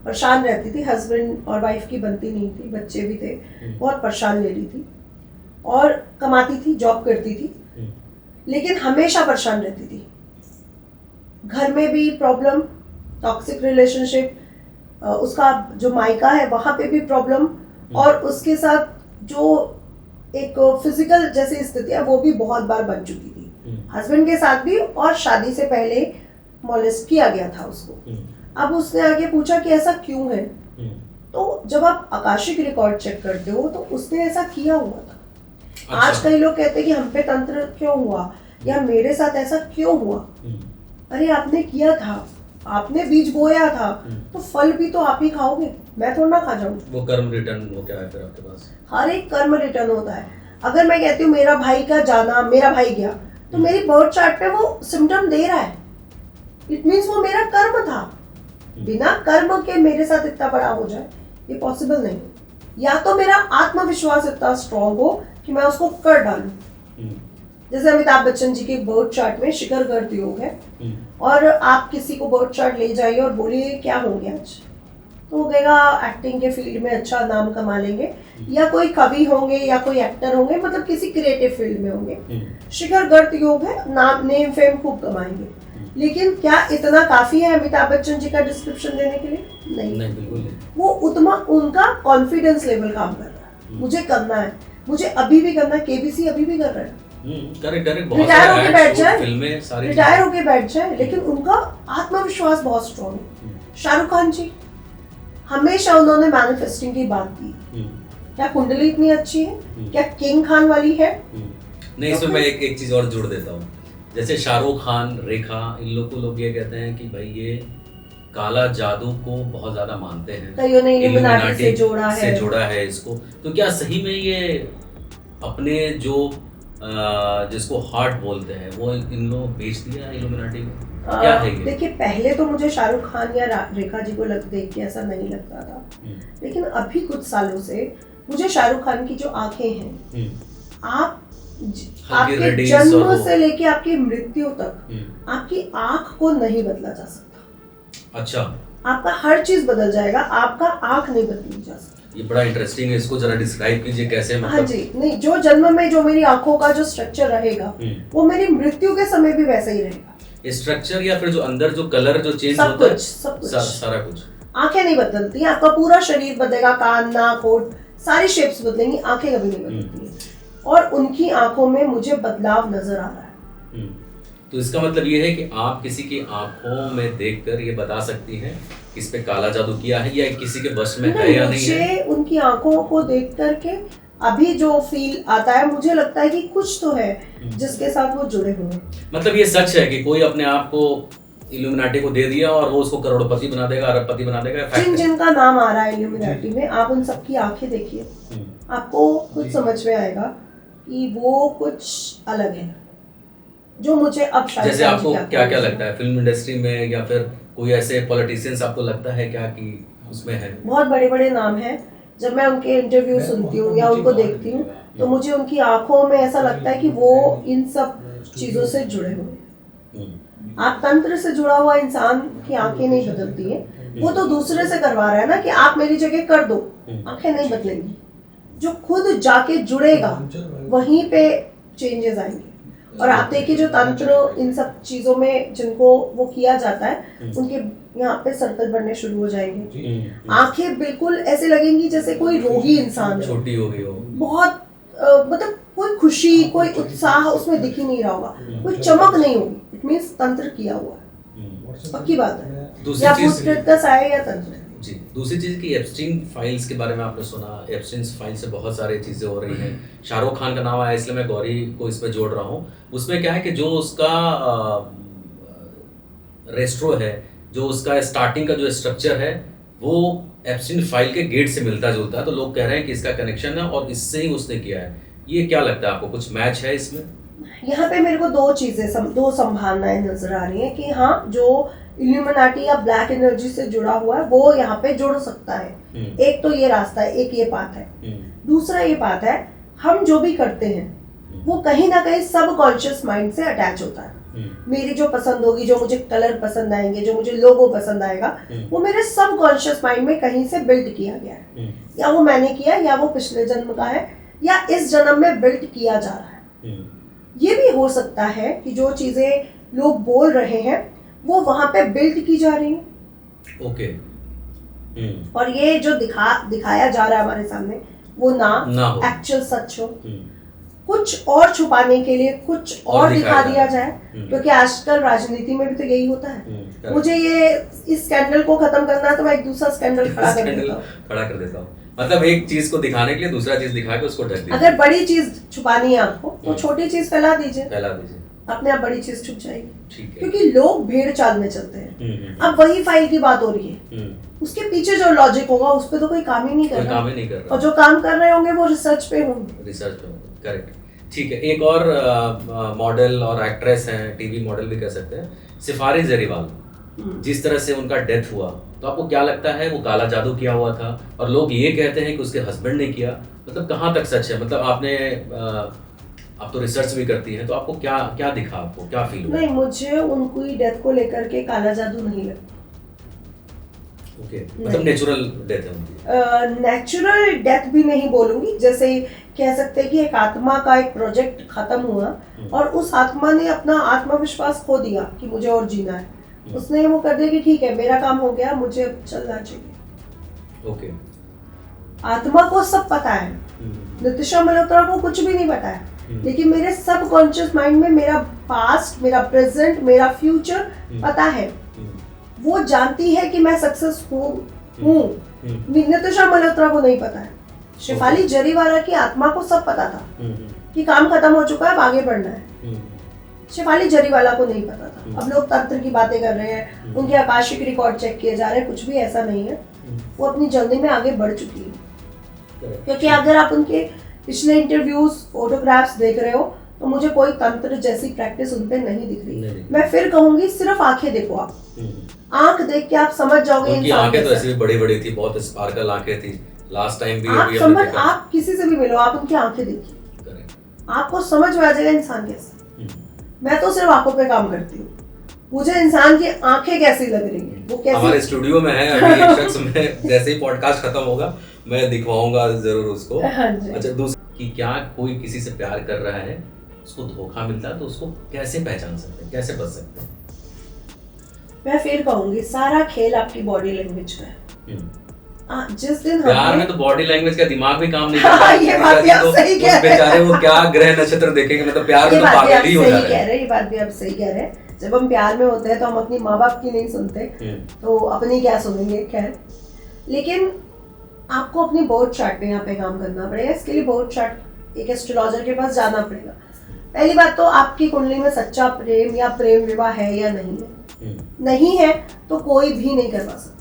परेशान रहती थी, हस्बैंड और वाइफ की बनती नहीं थी, बच्चे भी थे, बहुत परेशान लेडी थी और कमाती थी, जॉब करती थी, लेकिन हमेशा परेशान रहती थी। घर में भी प्रॉब्लम, टॉक्सिक रिलेशनशिप, उसका जो मायका है वहां पे भी प्रॉब्लम, और उसके साथ जो एक फिजिकल जैसी स्थिति है वो भी बहुत बार बन चुकी थी, हस्बैंड के साथ भी, और शादी से पहले मॉलेस्ट किया गया था उसको। अब उसने आगे पूछा कि ऐसा क्यों है, तो जब आप आकाशिक रिकॉर्ड चेक करते हो तो उसने ऐसा किया हुआ था। अच्छा। आज कई लोग कहते हैं कि हम पे तंत्र क्यों हुआ या मेरे साथ ऐसा क्यों हुआ, अरे आपने किया था, आपने बीज बोया था, तो फल भी तो आप ही खाओगे, मैं थोड़ा ना खा जाऊँ। वो कर्म रिटर्न वो क्या है फिर आपके पास? हर एक कर्म रिटर्न होता है। अगर मैं कहती हूँ मेरा भाई का जाना, मेरा भाई गया, तो मेरी बर्थ चार्ट पे वो सिम्टम दे रहा है, इट मीन्स वो मेरा कर्म था। बिना कर्म के मेरे साथ इतना बड़ा हो जाए ये पॉसिबल नहीं। या तो मेरा आत्मविश्वास इतना स्ट्रॉन्ग हो कि मैं उसको कर डालूं। जैसे अमिताभ बच्चन जी के बर्थ चार्ट में शिखर गर्द योग है, और आप किसी को बर्थ चार्ट ले जाइए और बोलिए क्या होंगे आज, तो वो कहेगा एक्टिंग के फील्ड में अच्छा नाम कमा लेंगे, या कोई कवि होंगे या कोई एक्टर होंगे, मतलब किसी क्रिएटिव फील्ड में होंगे। शिखर गर्द योग है, नाम नेम फेम खूब कमाएंगे। लेकिन क्या इतना काफी है अमिताभ बच्चन जी का डिस्क्रिप्शन देने के लिए? नहीं, बिल्कुल नहीं। वो उनका कॉन्फिडेंस लेवल काम कर रहा है, मुझे करना है, मुझे अभी भी करना है, केबीसी अभी भी कर रहा है, रिटायर होके बैठ जाए, लेकिन उनका आत्मविश्वास बहुत स्ट्रॉन्ग है। शाहरुख खान जी, हमेशा उन्होंने मैनिफेस्टिंग की बात की। क्या कुंडली इतनी अच्छी है? क्या किंग खान वाली है? नहीं, इसमें मैं एक चीज और जोड़ देता हूँ जैसे शाहरुख खान, रेखा, इन लोग को लोग ये कहते हैं कि भाई ये काला जादू को बहुत ज्यादा मानते हैं, कईयों ने इल्यूमिनाटी से जोड़ा है इसको। तो क्या सही में ये अपने जो जिसको हार्ट बोलते हैं वो इन लोग बेच दिया इल्यूमिनाटी को? क्या है ये? देखिए, पहले तो मुझे शाहरुख खान या रेखा जी को देख के ऐसा नहीं लगता था, लेकिन अभी कुछ सालों से मुझे शाहरुख खान की जो आंखें हैं, आपके जन्म से लेके आपकी मृत्यु तक आपकी आंख को नहीं बदला जा सकता। अच्छा, आपका हर चीज बदल जाएगा, आपका आंख नहीं बदली जा सकती। ये बड़ा इंटरेस्टिंग है, इसको जरा डिस्क्राइब कीजिए कैसे। मतलब हाँ जी, नहीं, जो जन्म में जो मेरी आंखों का जो स्ट्रक्चर रहेगा वो मेरी मृत्यु के समय भी वैसा ही रहेगा। स्ट्रक्चर या फिर जो अंदर जो कलर जो चेंज होता है, सब कुछ सारा कुछ। आंखें नहीं बदलती, आपका पूरा शरीर बदलेगा, कान, नाक, होठ, सारी शेप्स बदलेंगी, आंखें कभी नहीं बदलती। और उनकी आंखों में मुझे बदलाव नजर आ रहा है। तो इसका मतलब ये है कि आप किसी की आंखों में देखकर ये बता सकती हैं कि इस पे काला जादू किया है या किसी के बस में है या नहीं है? मुझे उनकी आंखों को देख करके अभी जो फील आता है, मुझे लगता है कि कुछ तो है जिसके साथ वो जुड़े हुए हैं। मतलब ये सच है कि कोई अपने आप को इल्यूमिनाटी को दे दिया और वो उसको करोड़पति बना देगा, अरबपति बना देगा? जिनका नाम आ रहा है इल्यूमिनाटी में, आप उन सबकी आंखें देखिए, आपको कुछ समझ में आएगा कि वो कुछ अलग है। जो मुझे अब शायद, जैसे आपको क्या क्या लगता है फिल्म इंडस्ट्री में या फिर कोई ऐसे पॉलिटिशियंस आपको लगता है क्या कि उसमें है? बहुत बड़े बड़े नाम हैं। जब मैं उनके इंटरव्यू सुनती हूँ या उनको देखती हूँ तो मुझे उनकी आंखों में ऐसा लगता है कि वो इन सब चीजों से जुड़े हुए हैं। आप तंत्र से जुड़ा हुआ इंसान की आंखें नहीं बदलती है, वो तो दूसरे से करवा रहा है ना कि आप मेरी जगह कर दो, आंखें नहीं बदलेंगी। जो खुद जाके जुड़ेगा वहीं पे चेंजेस आएंगे। और आप देखिए, जो तंत्र इन सब चीजों में जिनको वो किया जाता है, उनके यहाँ पे सर्कल बनने शुरू हो जाएंगे, आंखें बिल्कुल ऐसे लगेंगी जैसे कोई रोगी इंसान है, छोटी हो गई हो, बहुत मतलब कोई खुशी, कोई उत्साह उसमें दिख ही नहीं रहा होगा, कोई चमक नहीं होगी। इट मींस तंत्र किया हुआ है, पक्की बात है। या भूत प्रेत का साया या तंत्र। जी, दूसरी चीज की एप्स्टीन फाइल्स के बारे में आपने सुना, एप्स्टीन फाइल से बहुत सारी चीजें हो रही हैं। शाहरुख खान का नाम आया इसलिए मैं गौरी को इस पे जोड़ रहा हूँ। उसमें क्या है कि जो उसका रेस्ट्रो है, जो उसका स्टार्टिंग का जो स्ट्रक्चर है, वो एप्स्टीन फाइल के गेट से मिलता जुलता है। तो लोग कह रहे हैं कि इसका कनेक्शन है और इससे ही उसने किया है। ये क्या लगता है आपको, कुछ मैच है इसमें? यहाँ पे मेरे को दो संभावनाएं नजर आ रही हैं कि हाँ, जो इल्यूमिनाटी या ब्लैक एनर्जी से जुड़ा हुआ है वो यहाँ पे जुड़ सकता है। एक तो ये रास्ता है, एक ये बात है। दूसरा ये बात है, हम जो भी करते हैं वो कहीं ना कहीं सबकॉन्शियस माइंड से अटैच होता है। मेरी जो पसंद होगी, जो मुझे कलर पसंद आएंगे, जो मुझे लोगो पसंद आएगा, वो मेरे सबकॉन्शियस माइंड में कहीं से बिल्ड किया गया है। या वो मैंने किया, या वो पिछले जन्म का है, या इस जन्म में बिल्ड किया जा रहा है। ये भी हो सकता है कि जो चीजें लोग बोल रहे हैं वो वहां पे बिल्ड की जा रही है। ओके। और ये जो दिखाया जा रहा है हमारे सामने, वो ना एक्चुअल सच हो, कुछ और छुपाने के लिए कुछ और दिखा दिया जाए। क्योंकि आजकल राजनीति में भी तो यही होता है। मुझे ये इस स्कैंडल को खत्म करना है तो मैं एक दूसरा स्कैंडल खड़ा कर देता हूँ। मतलब एक चीज को दिखाने के लिए दूसरा चीज दिखा के उसको ढक दीजिए। अगर बड़ी चीज छुपानी है आपको तो छोटी चीज फैला दीजिए, अपने आप बड़ी चीज छुप जाएगी। क्योंकि लोग भेड़ चाल में चलते हैं। अब वही फाइल की बात हो रही है, उसके पीछे जो लॉजिक होगा उस पर तो कोई काम ही नहीं कर रहा। और जो काम कर रहे होंगे वो रिसर्च पे होंगे। करेक्ट, ठीक है। एक और मॉडल और एक्ट्रेस हैं, टीवी मॉडल भी कह सकते हैं, सिफारिश जरीवाल। जिस तरह से उनका डेथ हुआ, तो आपको क्या लगता है वो काला जादू किया हुआ था? और लोग ये कहते हैं कि उसके हस्बैंड ने किया। मतलब कहाँ तक सच है? मतलब आप तो रिसर्च भी करती हैं, तो आपको क्या क्या दिखा, आपको क्या फील हुआ? नहीं, मुझे उनकी डेथ को लेकर के काला जादू नहीं लगता। ओके, मतलब नेचुरल डेथ है उनकी। नेचुरल डेथ भी नहीं बोलूंगी, जैसे कह सकते हैं कि एक आत्मा का एक प्रोजेक्ट खत्म हुआ और उस आत्मा ने अपना आत्मविश्वास खो दिया कि मुझे और जीना है। उसने वो कर दिया कि ठीक है, मेरा काम हो गया, मुझे अब चलना चाहिए। ओके। आत्मा को सब पता है, नितिशा मल्होत्रा को कुछ भी नहीं पता है, लेकिन मेरे सबकॉन्शियस माइंड में मेरा पास्ट, मेरा प्रेजेंट, मेरा फ्यूचर पता है। वो जानती है कि मैं सक्सेस हूँ। नितिशा मल्होत्रा को नहीं पता है। शेफाली जरीवाला की आत्मा को सब पता था कि काम खत्म हो चुका है, अब आगे बढ़ना है। शेफाली जरीवाला को नहीं पता था। अब लोग तंत्र की बातें कर रहे हैं, उनके आकाशिक रिकॉर्ड चेक किए जा रहे हैं, कुछ भी ऐसा नहीं है। वो अपनी जर्नी में आगे बढ़ चुकी है। क्योंकि अगर आप उनके पिछले इंटरव्यूज, फोटोग्राफ्स देख रहे हो तो मुझे कोई तंत्र जैसी प्रैक्टिस उन पे नहीं दिख रही। मैं फिर कहूंगी सिर्फ आंखें देखो आप, आंख देख के आप समझ जाओगे। उनकी आंखें तो ऐसी भी बड़ी बड़ी थी, बहुत स्पार्कल आंखें थी। लास्ट टाइम भी आप समझ, आप किसी से भी मिलो, आप उनकी आंखें देखिए, आपको समझ में आ जाएगा इंसान कैसा। मैं तो सिर्फ आंखों पे काम करती हूँ, मुझे इंसान की आंखें कैसी लग रही है, वो कैसी। हमारे स्टूडियो में है अभी एक शख्स, में जैसे ही पॉडकास्ट खत्म होगा मैं दिखवाऊंगा जरूर उसको। अच्छा, दूसरा कि क्या कोई किसी से प्यार कर रहा है, उसको धोखा मिलता है तो उसको कैसे पहचान सकते हैं, कैसे बच सकते हैं? मैं फिर कहूंगी सारा खेल आपकी बॉडी लैंग्वेज का है। जिस दिन प्यार में तो बॉडी लैंग्वेज का दिमाग भी काम नहीं करता। ये बात भी आप सही कह रहे हैं। बेचारे वो क्या ग्रह नक्षत्र देखेंगे, मतलब प्यार में तो पागल ही हो जा रहे हैं। ये बात भी आप सही कह रहे हैं। जब हम प्यार में होते हैं तो हम अपनी माँ बाप की नहीं सुनते, तो अपनी क्या सुनेंगे। खैर, लेकिन आपको अपनी बोर्ड चार्ट पे यहाँ पे काम करना पड़ेगा। इसके लिए बोर्ड चार्ट एक एस्ट्रोलॉजर के पास जाना पड़ेगा। पहली बात तो आपकी कुंडली में सच्चा प्रेम या प्रेम विवाह है या नहीं है। नहीं है तो कोई भी नहीं करवा सकता।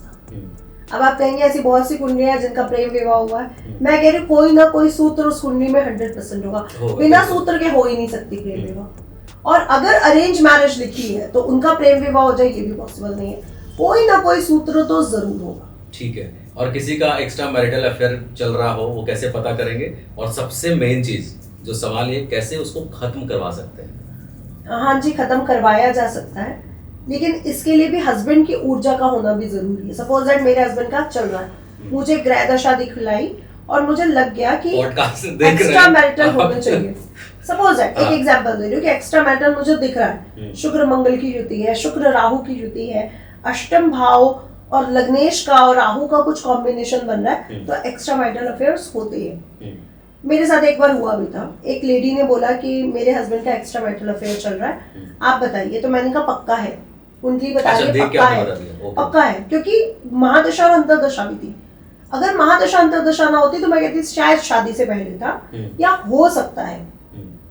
अब आप कहेंगे ऐसी बहुत सी कुंडलियां हैं जिनका प्रेम विवाह हुआ है। मैं कह रही हूँ कोई ना कोई सूत्र उस कुंडली में 100% होगा। बिना सूत्र के हो ही नहीं सकती प्रेम विवाह। और अगर अरेंज मैरिज लिखी है तो उनका प्रेम विवाह हो जाए, ये भी पॉसिबल नहीं है। कोई ना कोई सूत्र तो जरूर होगा। ठीक है। और किसी का एक्स्ट्रा मैरिटल अफेयर चल रहा हो, वो कैसे पता करेंगे? और सबसे मेन चीज जो सवाल है, कैसे उसको खत्म करवा सकते हैं? हाँ जी, खत्म करवाया जा सकता है, लेकिन इसके लिए भी हस्बैंड की ऊर्जा का होना भी जरूरी है। सपोज दैट मेरे हस्बैंड का चल रहा है, मुझे ग्रह दशा दिखलाई और मुझे लग गया कि एक्स्ट्रा मैरिटल होना चाहिए। सपोज दैट एक एग्जांपल दे रही हूँ कि एक्स्ट्रा मैरिटल मुझे दिख रहा है, शुक्र मंगल की युति है, शुक्र राहु की युति है, अष्टम भाव और लग्नेश का और राहु का कुछ कॉम्बिनेशन बन रहा है, तो एक्स्ट्रा मैरिटल अफेयर्स होते हैं। मेरे साथ एक बार हुआ भी था। एक लेडी ने बोला कि मेरे हस्बैंड का एक्स्ट्रा मैरिटल अफेयर चल रहा है, आप बताइए। तो मैंने कहा पक्का है, कुंडली बताइए पक्का है, पक्का है। क्योंकि महादशा और अंतरदशा भी थी। अगर महादशा अंतरदशा ना होती तो मैं कहती शायद शादी से पहले था या हो सकता है,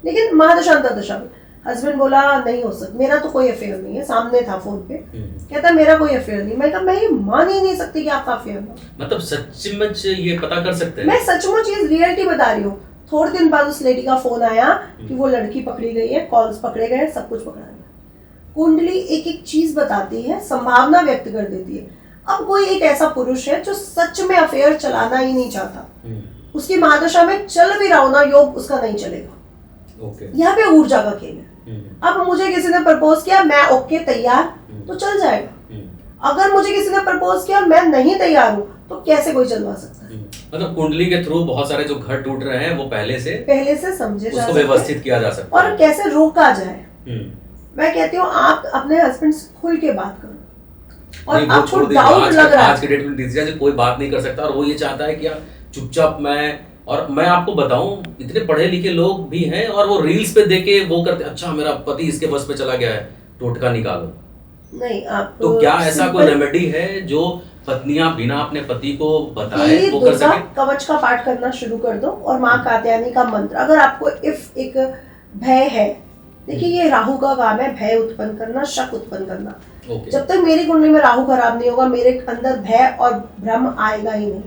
लेकिन महादशा अंतरदशा में हस्बैंड बोला नहीं हो सकता, मेरा तो कोई अफेयर नहीं है। सामने था फोन पे, कहता मेरा कोई अफेयर नहीं। मैं कहा मैं ये मान ही नहीं सकती कि आपका अफेयर हो। मतलब सचमुच ये पता कर सकते हैं? मैं सचमुच ये रियलिटी बता रही हूँ। थोड़े दिन बाद उस लेडी का फोन आया कि वो लड़की पकड़ी गई है, कॉल्स पकड़े गए, सब कुछ पकड़ा गया। कुंडली एक एक चीज बताती है, संभावना व्यक्त कर देती है। अब कोई एक ऐसा पुरुष है जो सच में अफेयर चलाना ही नहीं चाहता, उसकी महादशा में चल भी रहा हो ना योग, उसका नहीं चलेगा। यहाँ पे ऊर्जा का खेल है। अब मुझे किसी ने प्रपोज किया, मैं ओके तैयार, तो चल जाएगा। अगर मुझे किसी ने प्रपोज किया मैं नहीं तैयार हूँ, तो कैसे कोई चलवा सकता है? मतलब कुंडली के थ्रू बहुत सारे जो घर टूट रहे हैं वो पहले से समझे उसको व्यवस्थित किया जा सकता है, और कैसे रोका जाए। मैं कहती हूँ आप अपने हस्बैंड से खुल के बात करो। और आपको डाउट लग रहा है, आज के डेट में डिसीजन कोई बात नहीं कर सकता, और वो ये चाहता है कि यार चुपचाप मैं आपको बताऊं, इतने पढ़े लिखे लोग भी हैं और वो रील्स पे देखे वो करते, अच्छा मेरा पति इसके बस पे चला गया है, टोटका निकालो। नहीं, आप तो क्या ऐसा कोई रेमेडी है जो पत्नियां बिना अपने पति को बताए वो कर सके? कवच का पाठ करना शुरू कर दो और माँ कात्यायनी का मंत्र। अगर आपको इफ एक भय है, देखिए ये राहु का काम है, भय उत्पन्न करना, शक उत्पन्न करना। जब तक मेरी कुंडली में राहु खराब नहीं होगा, मेरे अंदर भय और भ्रम आएगा ही नहीं।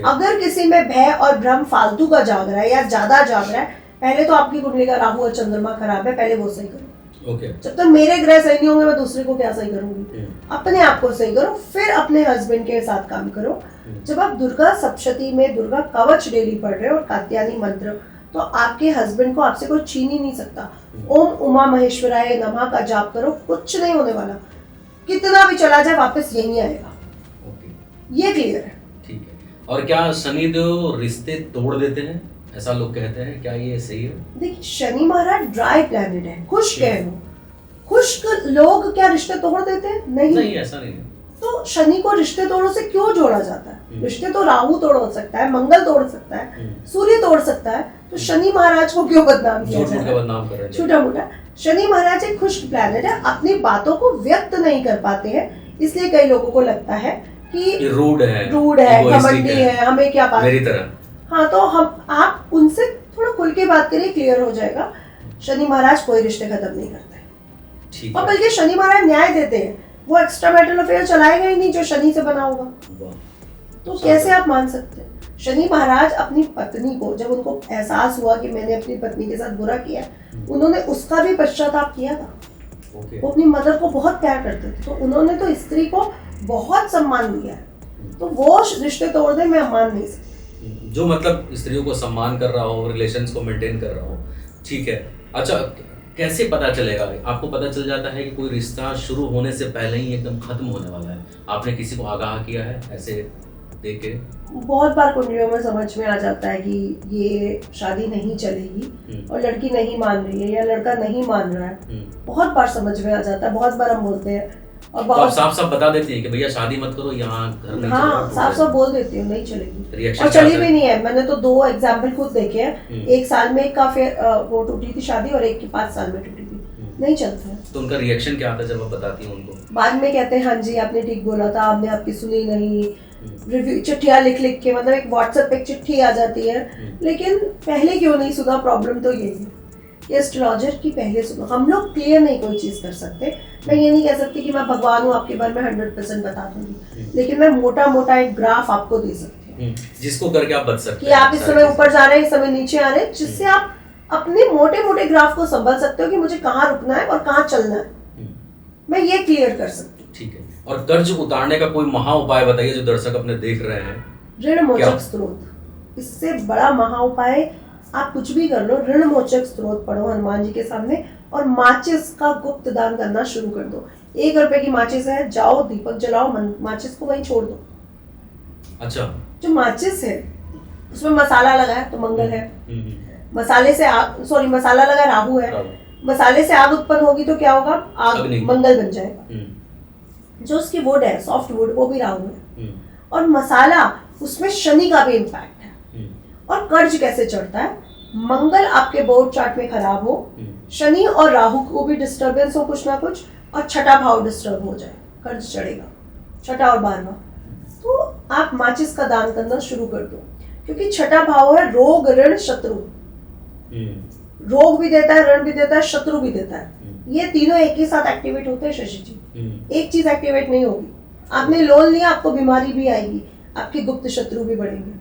अगर किसी में भय और भ्रम फालतू का जाग रहा है या ज्यादा जाग रहा है, पहले तो आपकी कुंडली का राहु और चंद्रमा खराब है, पहले वो सही करो। जब तक मेरे ग्रह सही नहीं होंगे मैं दूसरे को क्या सही करूंगी? अपने आप को सही करो, फिर अपने हस्बैंड के साथ काम करो। जब आप दुर्गा सप्तशती में दुर्गा कवच डेली पढ़ रहे हो और कात्यायनी मंत्र, तो आपके हस्बैंड को आपसे कोई छीन ही नहीं सकता। ओम उमा महेश्वराय नमः का जाप करो, कुछ नहीं होने वाला। कितना भी चला जाए वापस यही आएगा। ये क्लियर है? ठीक है। और क्या शनिदेव रिश्ते तोड़ देते हैं, ऐसा लोग कहते हैं, क्या ये सही है? देखिए शनि महाराज ड्राई प्लैनेट है, खुश्क है वो। खुश्क लोग क्या रिश्ते तोड़ देते हैं? नहीं, ऐसा नहीं है। तो शनि को रिश्ते तोड़ों से क्यों जोड़ा जाता है? रिश्ते तो राहु तोड़ सकता है, मंगल तोड़ सकता है, सूर्य तोड़ सकता है, तो शनि महाराज को क्यों बदनाम किया जाए? छोटा मोटा। शनि महाराज एक खुश्क प्लैनेट है, अपनी बातों को व्यक्त नहीं कर पाते हैं, इसलिए कई लोगों को लगता है कि रूड है, घमंडी है, हमें क्या बात, मेरी तरह। हाँ, तो हम आप उनसे थोड़ा खुल के बात करिए, क्लियर हो जाएगा। शनि महाराज कोई रिश्ते खत्म नहीं करते, ठीक और है। बल्कि शनि महाराज न्याय देते हैं, वो एक्स्ट्रा मैरिटल अफेयर चलाएगा ही नहीं जो शनि से बना होगा। वाह, तो कैसे आप मान सकते हैं? शनि महाराज अपनी पत्नी को, जब उनको एहसास हुआ कि मैंने अपनी पत्नी के साथ बुरा किया, उन्होंने उसका भी पश्चाताप किया था। ओके। वो अपनी मदर को बहुत प्यार करते थे, तो उन्होंने तो स्त्री को बहुत सम्मान दिया है, तो वो रिश्ते तोड़ दे, मैं मान नहीं सकती। जो मतलब स्त्रियों को सम्मान कर रहा हो, रिलेशंस को मेंटेन कर रहा हो, ठीक है। अच्छा, कैसे पता चलेगा? आपको पता चल जाता है कि कोई रिश्ता शुरू होने से पहले ही एकदम खत्म होने वाला है? आपने किसी को आगाह किया है ऐसे देख के? बहुत बार कुंडलियों में समझ में आ जाता है कि ये शादी नहीं चलेगी और लड़की नहीं मान रही है या लड़का नहीं मान रहा है। बहुत बार समझ में आ जाता है, बहुत बार हम बोलते हैं और तो आप बहुत साफ साफ बता देती है कि भैया शादी मत करो, यहाँ घर नहीं चलेगा, हाँ, टूट साफ साफ जाएगा। बोल देती हूँ नहीं चलेगी, रिएक्शन और क्या चली आता भी है? नहीं है। मैंने तो 2 एग्जाम्पल खुद देखे हैं, एक साल में एक का फिर वो टूटी थी शादी और एक की 5 साल में टूटी थी, नहीं चलता है। तो उनका रिएक्शन क्या आता है जब आप बताती हैं उनको? बाद में कहते हैं हाँ जी आपने ठीक बोला था, हमने आपकी सुनी नहीं, रिव्यू चिट्ठियाँ लिख लिख के, मतलब एक व्हाट्सएप पे एक चिट्ठी आ जाती है, लेकिन पहले क्यों नहीं सुना? प्रॉब्लम तो यही है कि एस्ट्रोलॉजर की पहले सुनो। हम लोग क्लियर नहीं कोई चीज़ कर सकते। मैं ये नहीं कह सकती कि मैं भगवान हूँ आपके बारे में 100% बता दूंगी, लेकिन मैं मोटा मोटा एक ग्राफ आपको दे सकती हूँ जिसको करके आप बच सकते कि आप इस समय ऊपर जा रहे हैं, इस समय नीचे आ रहे हैं, जिससे आप अपने मोटे मोटे ग्राफ को संभल सकते हो कि मुझे कहाँ रुकना है और कहाँ चलना है। मैं ये क्लियर कर सकती हूँ। ठीक है। और कर्ज उतारने का कोई महा उपाय बताइए जो दर्शक अपने देख रहे हैं। ऋण मोचक स्त्रोत, इससे बड़ा महा उपाय आप कुछ भी कर लो। ऋण मोचक स्त्रोत पढ़ो हनुमान जी के सामने और माचिस का गुप्त दान करना शुरू कर दो। 1 रुपए की माचिस है, जाओ दीपक जलाओ, माचिस को वहीं छोड़ दो। अच्छा। जो माचिस है उसमें मसाला लगा है तो मंगल है, मसाले से सॉरी मसाला लगा राहु है, मसाले से आग उत्पन्न होगी तो क्या होगा? आग, मंगल बन जाएगा। जो उसकी वुड है, सॉफ्ट वुड, वो भी राहु है, और मसाला उसमें शनि का भी इम्पैक्ट है। और कर्ज कैसे चढ़ता है? मंगल आपके बोर्ड चार्ट में खराब हो, शनि और राहु को भी डिस्टर्बेंस हो कुछ ना कुछ, और छठा भाव डिस्टर्ब हो जाए, कर्ज चढ़ेगा, छठा और 12वां। तो आप माचिस का दान करना शुरू कर दो, क्योंकि छठा भाव है रोग ऋण शत्रु। रोग भी देता है, ऋण भी देता है, शत्रु भी देता है। ये तीनों एक ही साथ एक्टिवेट होते हैं शशि जी। एक चीज एक्टिवेट नहीं होगी। आपने लोन लिया, आपको बीमारी भी आएगी, आपके गुप्त शत्रु भी बढ़ेंगे।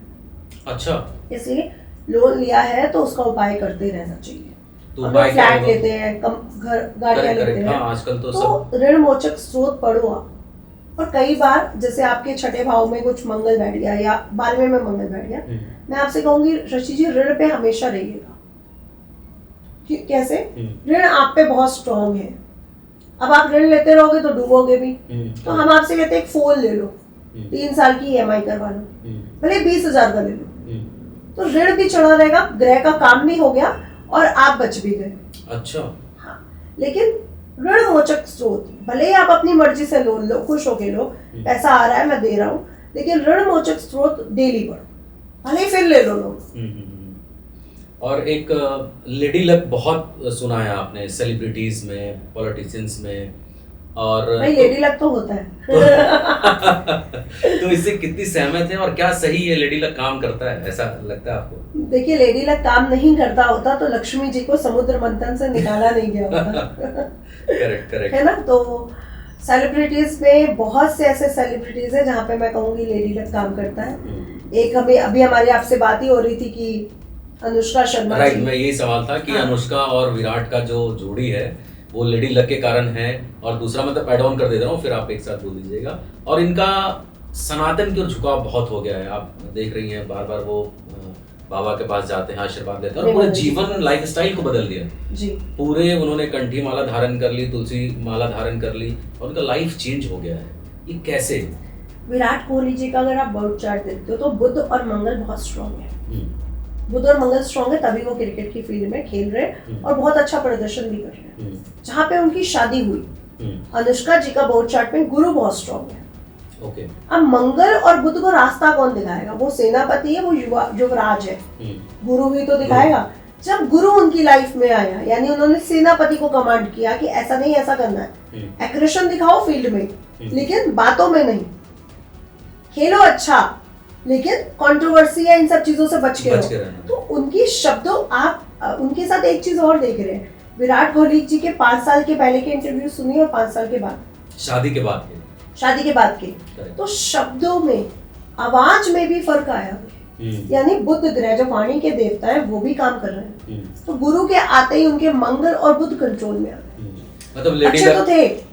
अच्छा। इसलिए लोन लिया है तो उसका उपाय करते रहना चाहिए। तो हम लोग फ्लैट लेते हैं, कम घर गाड़ियां लेते हैं, हाँ, आजकल तो सब ऋण मोचक स्रोत पढ़ो आप। और कई बार जैसे आपके छठे भाव में कुछ मंगल बैठ गया या 12वें में मंगल बैठ गया, मैं आपसे कहूंगी शशि जी ऋण पे हमेशा रहिएगा। कैसे? ऋण आप पे बहुत स्ट्रांग है। अब आप ऋण लेते रहोगे तो डूबोगे भी। तो हम आपसे कहते हैं एक फोन ले लो, 3 साल की EMI करवा लो, भले 20,000 का ले लो, तो ऋण भी चढ़ा रहेगा, ग्रह का काम नहीं हो गया और आप बच भी गए। अच्छा। हाँ, लेकिन ऋण मोचक स्रोत भले ही आप अपनी मर्जी से लोन लो, खुश होके लो, पैसा आ रहा है मैं दे रहा हूँ, लेकिन ऋण मोचक स्रोत डेली पढ़ो, भले ही फिर ले लो लोन। और एक लेडी लक बहुत सुना है आपने, सेलिब्रिटीज में, पॉलिटिशियंस में, और भाई लेडी लक तो होता है। तो इससे कितनी सहमत है और क्या सही है लेडी लक काम करता है, ऐसा लगता है आपको? देखिए लेडी लक काम नहीं करता होता तो लक्ष्मी जी को समुद्र मंथन से निकाला नहीं गया होता। करेक्ट करेक्ट है ना? तो सेलिब्रिटीज में बहुत से ऐसे सेलिब्रिटीज है जहाँ पे मैं कहूँगी लेडी लक काम करता है। एक हमें अभी हमारी आपसे बात ही हो रही थी कि अनुष्का शर्मा, राइट, मैं यही सवाल था कि हाँ। अनुष्का और विराट का जो जोड़ी है वो लेडी लक के कारण है, और दूसरा मतलब ऐड ऑन कर दे रहा हूँ, फिर आप एक साथ बोल दीजिएगा। और इनका सनातन की ओर झुकाव बहुत हो गया है, आप देख रही हैं बार बार वो बाबा के पास जाते हैं, आशीर्वाद लेते हैं, और पूरे जीवन लाइफस्टाइल को बदल दिया जी। पूरे उन्होंने कंठी माला धारण कर ली, तुलसी माला धारण कर ली, और उनका लाइफ चेंज हो गया है। ये कैसे? विराट कोहली जी का अगर आप बर्थ चार्ट देखते हो तो बुध और मंगल बहुत स्ट्रॉन्ग है। बुध और मंगल स्ट्रॉन्ग है, तभी वो क्रिकेट की फील्ड में खेल रहे हैं और बहुत अच्छा प्रदर्शन भी कर रहे हैं। जहाँ पे उनकी शादी हुई, अनुष्का जी का बर्थ चार्ट में गुरु बहुत स्ट्रॉन्ग है। ओके। अब मंगल और बुध को रास्ता कौन दिखाएगा? वो सेनापति है, वो युवराज है, गुरु ही तो दिखाएगा। जब गुरु उनकी लाइफ में आया, यानी उन्होंने सेनापति को कमांड किया कि ऐसा नहीं ऐसा करना है, एग्रेशन दिखाओ फील्ड में, लेकिन बातों में नहीं, खेलो अच्छा, लेकिन कंट्रोवर्सी या इन सब चीजों से बच के रहो। तो उनकी शब्दों आप उनके साथ एक चीज और देख रहे हैं, विराट कोहली जी के 5 साल के पहले के इंटरव्यू सुनिए और 5 साल के बाद, शादी के बाद के तो शब्दों में, आवाज में भी फर्क आया। यानी बुध ग्रह जो वाणी के देवता है वो भी काम कर रहे हैं। तो गुरु के आते ही उनके मंगल और बुध कंट्रोल में आ गए। मतलब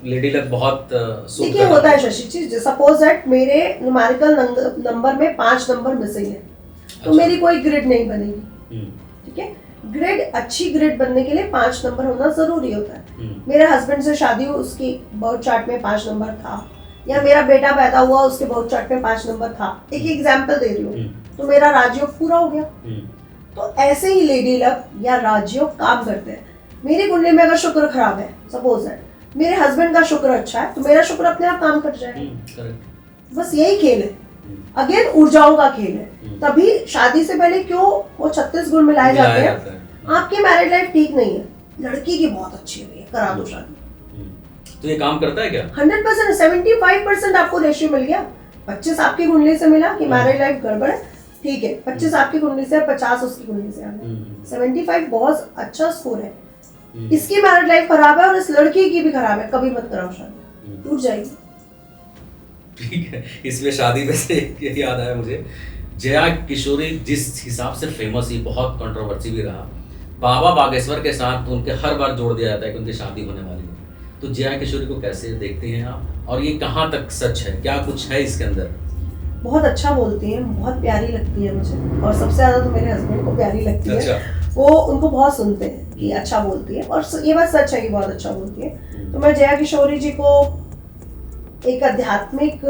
लेडी लक बहुत देखिए होता है शशि जी, सपोज दैट मेरे न्यूमेरिकल नंबर में 5 नंबर मिसिंग है, तो मेरी कोई ग्रिड नहीं बनेगी। ठीक है, ग्रिड, अच्छी ग्रिड बनने के लिए 5 नंबर होना जरूरी होता है। मेरे हस्बैंड से शादी हुई, उसकी बर्थ चार्ट में 5 नंबर था, या मेरा बेटा पैदा हुआ उसके बर्थ चार्ट में 5 नंबर था, एक एग्जाम्पल दे रही हूँ, तो मेरा राजयोग पूरा हो गया। तो ऐसे ही लेडी लक या राजयोग काम करते हैं। मेरी कुंडली में अगर शुक्र खराब है, सपोज दैट मेरे हस्बैंड का शुक्र अच्छा है, तो मेरा शुक्र अपने आप काम कर जाएगा। बस यही खेल है, अगेन ऊर्जाओं का खेल है। तभी शादी से पहले क्यों वो 36 गुण मिलाए जाते हैं। आपकी मैरिड लाइफ ठीक नहीं है, लड़की की बहुत अच्छी है, करा दो शादी। तो ये काम करता है क्या? 100%, 75% आपको रेशियो मिल गया। 25 आपकी कुंडली से मिला कि मैरिज लाइफ गड़बड़ है, ठीक है, 25 आपकी कुंडली से, 50 उसकी कुंडली से आ गया, 75 बहुत अच्छा स्कोर है। इसकी मैरिज लाइफ खराब है और इस लड़की की भी खराब है, कभी मत कराओ शादी, टूट जाएगी। ठीक है, इसमें शादी में से याद आया मुझे, जया किशोरी जिस हिसाब से फेमस ही, बहुत कंट्रोवर्सी भी रहा, बाबा बागेश्वर के साथ उनके हर बार जोड़ दिया जाता है कि उनकी शादी होने वाली है। तो जया किशोरी को कैसे देखते हैं आप, और ये कहाँ तक सच है, क्या कुछ है इसके अंदर? बहुत अच्छा बोलती हैं, बहुत प्यारी लगती है मुझे, और सबसे ज्यादा तो मेरे हस्बैंड को प्यारी लगती है। वो उनको बहुत सुनते हैं कि अच्छा बोलती है, और ये बात सच है कि बहुत अच्छा बोलती है। तो मैं जया किशोरी जी को एक आध्यात्मिक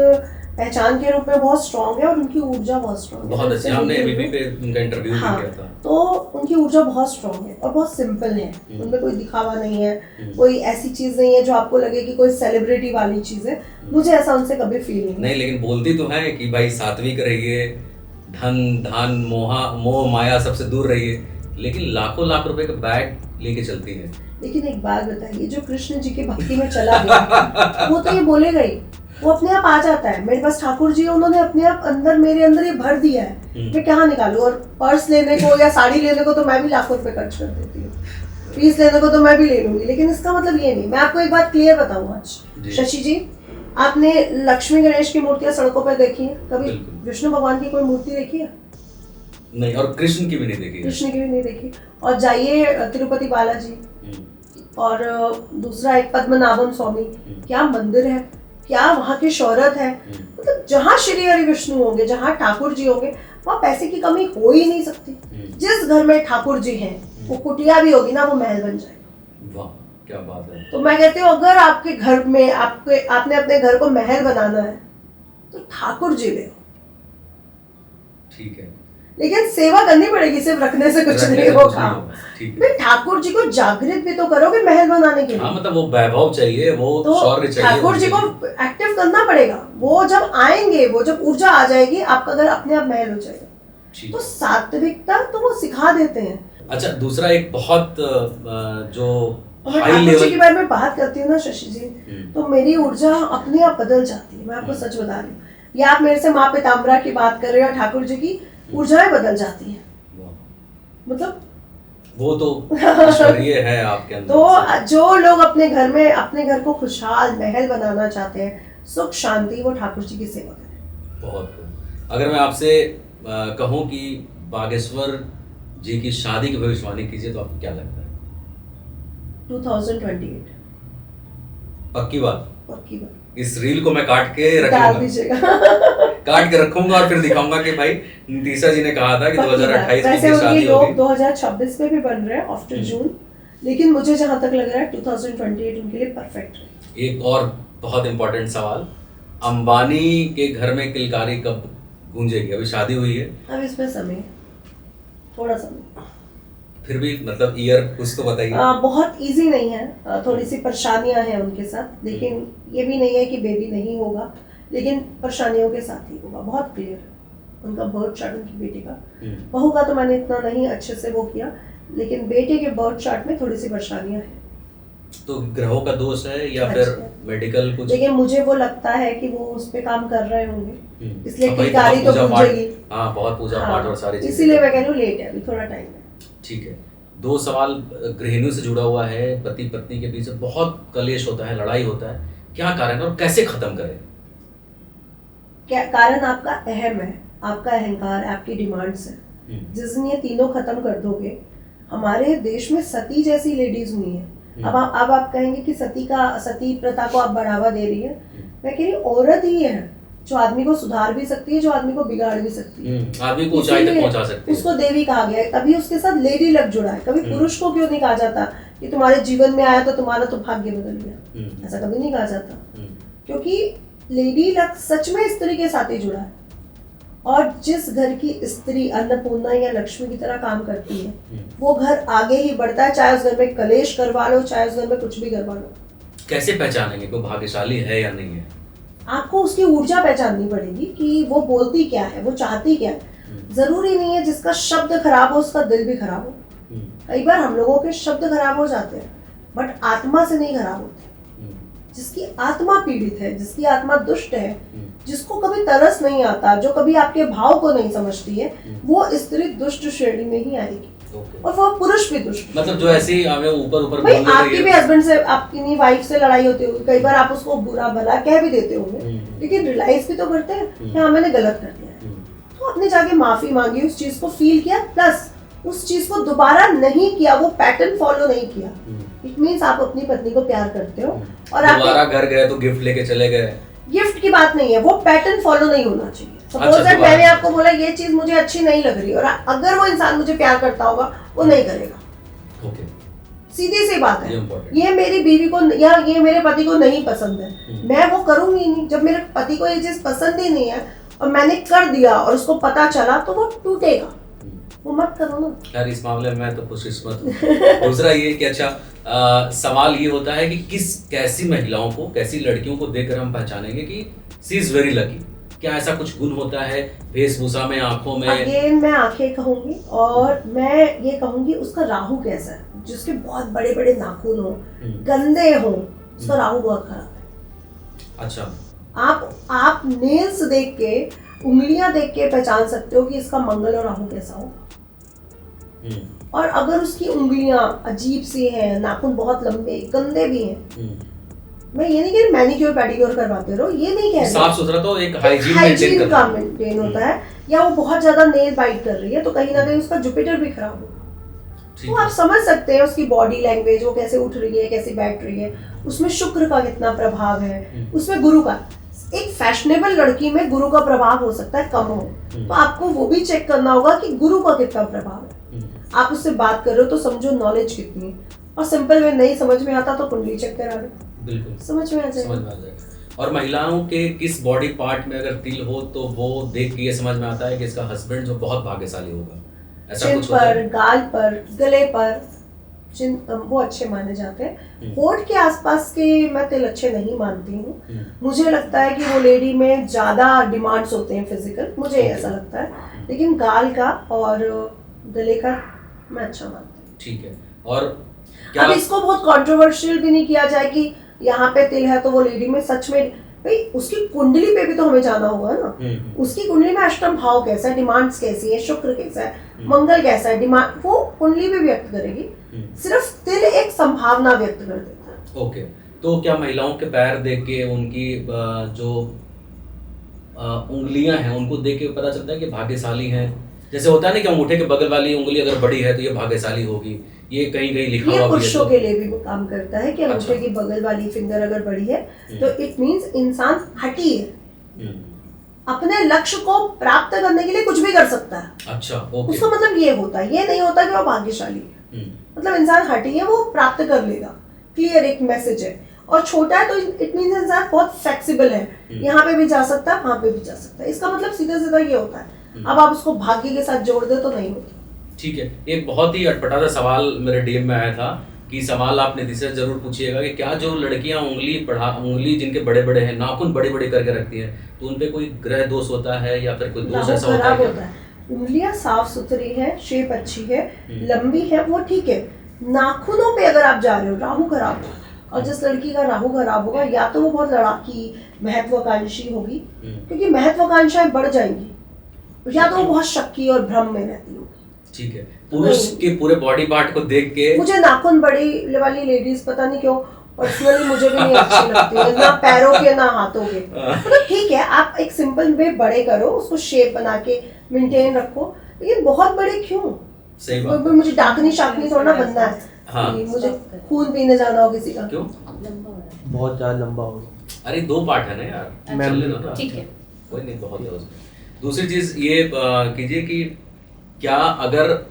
पहचान के रूप में बहुत स्ट्रांग है, और उनकी ऊर्जा बहुत स्ट्रांग है। बहुत अच्छी, हमने एबीपी पे उनका इंटरव्यू भी किया था। तो उनकी ऊर्जा बहुत स्ट्रांग है और बहुत सिंपल है, उनमें कोई दिखावा नहीं है, कोई ऐसी चीज नहीं है जो आपको लगे कि कोई सेलिब्रिटी वाली चीज है। मुझे ऐसा उनसे कभी फील नहीं। लेकिन बोलती तो है कि भाई सात्विक रहिए, धन धान मोह माया सबसे दूर रहिए, लेकिन लाखों लाख रुपए का बैग लेके चलती है। लेकिन एक बात बताइए, जो कृष्ण जी के भक्ति में चला गया वो तो ये बोलेगा ही, वो अपने आप आ जाता है। मेरे पास ठाकुर जी है, उन्होंने अपने आप मेरे अंदर ये भर दिया है, मैं क्या निकालूं। और पर्स लेने को या साड़ी लेने को तो मैं भी लाखों रुपए खर्च कर देती हूँ, फीस लेने को तो मैं भी ले लूंगी, लेकिन इसका मतलब ये नहीं। मैं आपको एक बात क्लियर बताऊँ आज शशि जी, आपने लक्ष्मी गणेश की मूर्तियां सड़कों पर देखी है कभी? विष्णु भगवान की कोई मूर्ति देखी है? नहीं, और कृष्ण की भी नहीं देखी। कृष्ण की भी नहीं देखी। और जाइए तिरुपति बालाजी, और दूसरा एक पद्मनाभम स्वामी, क्या मंदिर है, क्या वहाँ की शोहरत है। मतलब जहाँ श्री हरि विष्णु होंगे, जहाँ ठाकुर जी होंगे, वहाँ पैसे की कमी हो ही नहीं सकती। जिस घर में ठाकुर जी हैं, वो कुटिया भी होगी ना, वो महल बन जाएगा। वाह, क्या बात है। तो मैं कहती हूँ, अगर आपके घर में आपने अपने घर को महल बनाना है तो ठाकुर जी ले, ठीक है, लेकिन सेवा करनी पड़ेगी, सिर्फ रखने से कुछ नहीं होगा। ठाकुर जी को जागृत भी तो करोगे महल बनाने के लिए। मतलब वो वैभव चाहिए, वो शौर्य चाहिए, ठाकुर जी को एक्टिव करना पड़ेगा। वो जब आएंगे, वो जब ऊर्जा आ जाएगी, आपका घर अपने आप महल हो जाएगा। तो सात्विकता तो वो सिखा देते हैं। अच्छा, दूसरा एक बहुत जो हाई लेवल के बारे में बात करती हूँ ना शशि जी, तो मेरी ऊर्जा अपने आप बदल जाती है। मैं आपको सच बता रही हूँ, या आप मेरे से माँ पिताम्बरा की बात कर रहे हो, ठाकुर जी की ऊर्जाएं बदल जाती हैं। मतलब वो तो ईश्वरीय है आपके अंदर। तो जो लोग अपने घर को खुशहाल महल बनाना चाहते हैं, सुख शांति, वो ठाकुर जी की सेवा करें। बहुत। अगर मैं आपसे कहूँ कि बागेश्वर जी की शादी की भविष्यवाणी कीजिए, तो आपको क्या लगता है? 2028। पक्की बात? पक्की बात। इस रील को मैं काट के रखूंगा, काट के रखूंगा, और फिर दिखाऊंगा कि भाई नीतिशा जी ने कहा था कि 2028 में शादी होगी। 2026 में भी बन रहे हैं आफ्टर जून, लेकिन मुझे जहां तक लग रहा है 2028 उनके लिए परफेक्ट है। एक और बहुत इंपॉर्टेंट सवाल, अंबानी के घर में किलकारी कब गूंजेगी? अभी शादी हुई है, अब इसमें समय, थोड़ा समय, फिर भी मतलब ईयर कुछ तो बताइए। बहुत इजी नहीं है, थोड़ी सी परेशानियां हैं उनके साथ, लेकिन ये भी नहीं है कि बेबी नहीं होगा, लेकिन परेशानियों के साथ ही होगा। बहुत क्लियर है उनका बर्थ चार्ट, उनकी बेटे का। बहू का तो मैंने इतना नहीं अच्छे से वो किया, लेकिन बेटे के बर्थ चार्ट में थोड़ी सी परेशानियां हैं। तो ग्रहों का दोष है या फिर मेडिकल कुछ? लेकिन मुझे वो लगता है कि वो उस पे काम कर रहे होंगे, इसलिए किलकारी तो गूंजेगी। हाँ, बहुत पूजा पाठ और सारी चीजें, इसीलिए मैं कह रही हूँ लेट है, अभी थोड़ा टाइम है। ठीक है। दो सवाल गृहिणियों से जुड़ा हुआ है, पति पत्नी के बीच बहुत कलेश होता है, लड़ाई होता है, क्या कारण है और कैसे खत्म करें? क्या कारण आपका अहम है, आपका अहंकार, आपकी डिमांड्स है। जिस दिन ये तीनों खत्म कर दोगे, हमारे देश में सती जैसी लेडीज हुई हैं। अब आप कहेंगे कि सती प्रथा को आप बढ़ावा दे रही है। मैं कह रही औरत ही है जो आदमी को सुधार भी सकती है, जो आदमी को बिगाड़ भी सकती है, आदमी को ऊंचाई तक पहुंचा सकती है। उसको देवी कहा गया है, तभी उसके साथ लेडी लग जुड़ा है। कभी पुरुष को क्यों नहीं कहा जाता कि तुम्हारे जीवन में आया तो तुम्हारा तो भाग्य बदल गया? ऐसा कभी नहीं कहा जाता, क्योंकि लेडी लक सच में स्त्री के साथ ही जुड़ा है। और जिस घर की स्त्री अन्नपूर्णा या लक्ष्मी की तरह काम करती है, वो घर आगे ही बढ़ता है, चाहे उस घर में कलेश करवा लो, चाहे उस घर में कुछ भी करवा लो। कैसे पहचानेंगे कोई भाग्यशाली है या नहीं है? आपको उसकी ऊर्जा पहचाननी पड़ेगी कि वो बोलती क्या है, वो चाहती क्या है। जरूरी नहीं है जिसका शब्द खराब हो उसका दिल भी खराब हो। कई बार हम लोगों के शब्द खराब हो जाते हैं, बट आत्मा से नहीं खराब होते। जिसकी आत्मा पीड़ित है, जिसकी आत्मा दुष्ट है, जिसको कभी तरस नहीं आता, जो कभी आपके भाव को नहीं समझती है, वो स्त्री दुष्ट श्रेणी में ही आएगी। और वो पुरुष भी दुष्ट, मतलब जो ऐसी हमें ऊपर भाई आपकी भी हस्बैंड से, आपकी वाइफ से लड़ाई होती होगी, कई बार आप उसको बुरा भला कह भी देते होंगे, लेकिन रियलाइज भी तो करते हैं कि हाँ मैंने गलत कर दिया है। तो आपने जाके माफी मांगी, उस चीज को फील किया, प्लस उस चीज को दोबारा नहीं किया, वो पैटर्न फॉलो नहीं किया। इट मींस आप अपनी पत्नी को प्यार करते हो। और आप दोबारा घर गए तो गिफ्ट लेके चले गए, गिफ्ट की बात नहीं है, वो पैटर्न फॉलो नहीं होना चाहिए। सपोज दैट मैंने आपको बोला ये चीज मुझे अच्छी नहीं लग रही, और अगर वो इंसान मुझे प्यार करता होगा वो नहीं करेगा। ओके, सीधी सी बात है। ये मेरी बीवी को या ये मेरे पति को नहीं पसंद है, मैं वो करूंगी नहीं। जब मेरे पति को ये चीज पसंद ही नहीं है और मैंने कर दिया और उसको पता चला, तो वो टूटेगा। वो मत करो ना यार, इस मामले में मैं तो खुशकिस्मत हूँ। दूसरा ये कि अच्छा सवाल ये होता है कि कैसी महिलाओं को, कैसी लड़कियों को देखकर हम पहचानेंगे कि शी इज वेरी लकी? क्या ऐसा कुछ गुण होता है वेशभूषा में, आंखों में? अगेन मैं आंखें कहूंगी, और मैं ये कहूंगी उसका राहु कैसा है। जिसके बहुत बड़े बड़े नाखून हो, गंदे हो, उसका राहु बहुत खराब है। अच्छा, आप नेल्स देख के, उंगलियां देख के पहचान सकते हो कि इसका मंगल और राहु कैसा हो। और अगर उसकी उंगलियां अजीब सी हैं, नाखून बहुत लंबे गंदे भी हैं, मैं ये नहीं कह रही मैनिक्योर पेडिक्योर करवाते रहो, ये नहीं कह रही, साफ सुथरा तो एक हाइजीन का मेंटेन होता है। या वो बहुत ज्यादा नेल बाइट कर रही है, तो कहीं ना कहीं उसका जुपिटर भी खराब होगा। तो आप समझ सकते हैं उसकी बॉडी लैंग्वेज, वो कैसे उठ रही है, कैसे बैठ रही है, उसमें शुक्र का कितना प्रभाव है, उसमें गुरु का। एक फैशनेबल लड़की में गुरु का प्रभाव हो सकता है कम हो, तो आपको वो भी चेक करना होगा कि गुरु का कितना प्रभाव है। आप उससे बात कर रहे हो तो समझो नॉलेज कितनी है, और सिंपल में नहीं समझ में आता तो कुंडली चेक करा लो, बिल्कुल समझ में आ जाएगा। और महिलाओं के किस बॉडी पार्ट में अगर तिल हो तो वो देख के ये समझ में आता है कि इसका हस्बैंड जो बहुत भाग्यशाली होगा? ऐसा कुछ होता है? चिन पर, गाल पर, गले पर वो अच्छे माने जाते हैं। होठ के आसपास के मैं तिल अच्छे नहीं मानती हूँ। मुझे लगता है कि वो लेडी में ज्यादा डिमांड्स होते हैं फिजिकल, मुझे ऐसा लगता है। लेकिन गाल का और गले का मैं अच्छा मानती हूँ। ठीक है। और अब इसको बहुत कंट्रोवर्शियल भी नहीं किया जाए कि यहाँ पे तिल है तो वो लेडी में सच में, भाई उसकी कुंडली पे भी तो हमें जाना होगा ना। उसकी कुंडली में अष्टम भाव कैसा है, डिमांड्स कैसी है, शुक्र कैसा है, मंगल कैसा है, डिमांड वो कुंडली में व्यक्त करेगी। सिर्फ तिल एक संभावना व्यक्त कर देता है। ओके, तो क्या महिलाओं के पैर देख के, उनकी जो उंगलियां हैं उनको देख के पता चलता है कि भाग्यशाली हैं? जैसे होता है ना कि अंगूठे के बगल वाली उंगली अगर बड़ी है तो ये भाग्यशाली होगी, ये कहीं कहीं लिखा हुआ है। ये पुरुषों के लिए भी वो काम करता है कि अंगूठे की बगल वाली फिंगर अगर बड़ी है तो इट मींस इंसान हठी है, अपने लक्ष्य को प्राप्त करने के लिए कुछ भी कर सकता है। अच्छा, ओके। उसका मतलब ये होता है, ये नहीं होता कि वो भाग्यशाली है। मतलब इंसान हठी है, वो प्राप्त कर लेगा, क्लियर एक मैसेज है। और छोटा है तो इट मींस इंसान बहुत फ्लेक्सिबल है, यहाँ पे भी जा सकता है, वहां पे भी जा सकता है। इसका मतलब सीधा सीधा ये होता है। अब आप उसको भाग्य के साथ जोड़ दे तो नहीं होता। ठीक है। एक बहुत ही अटपटा सा सवाल मेरे डीएम में आया था कि सवाल आप निधि से जरूर पूछिएगा कि क्या जो लड़कियां उंगली जिनके बड़े बड़े हैं, नाखून बड़े बड़े करके रखती हैं, तो उनपे कोई ग्रह दोष होता है या फिर कोई दोष ऐसा होता है? उंगलियां साफ सुथरी है, शेप अच्छी है, लंबी है, वो ठीक है। नाखूनों पे अगर आप जा रहे हो, राहु खराब हो, और जिस लड़की का राहु खराब होगा या तो वो बहुत लड़ाकी महत्वाकांक्षी होगी, क्योंकि महत्वाकांक्षाएं बढ़ जाएंगी, या तो वो बहुत शक्की और भ्रम में रहती होगी। ठीक है, पुरुष के पूरे बॉडी पार्ट को देख के मुझे नाखून बड़ी वाली लेडीज पता नहीं क्यों पर्सनली मुझे भी नहीं अच्छी लगती है, ना पैरों के ना हाथों के। मतलब ठीक है, आप एक सिंपल वे बड़े करो, उसको शेप बना के मेंटेन रखो, लेकिन बहुत बड़े क्यों? सही बात। मुझे डाकनी शाकनी थोड़ा बनना है। हाँ। मुझे खून पीने जाना हो किसी का। क्यों? बहुत ज्यादा लंबा हो। अरे 2 पार्ट है ना यार, चल लेना ना, ठीक है, कोई नहीं, बहुत है उसमें। दूसरी चीज ये कीजिए कि क्या अगर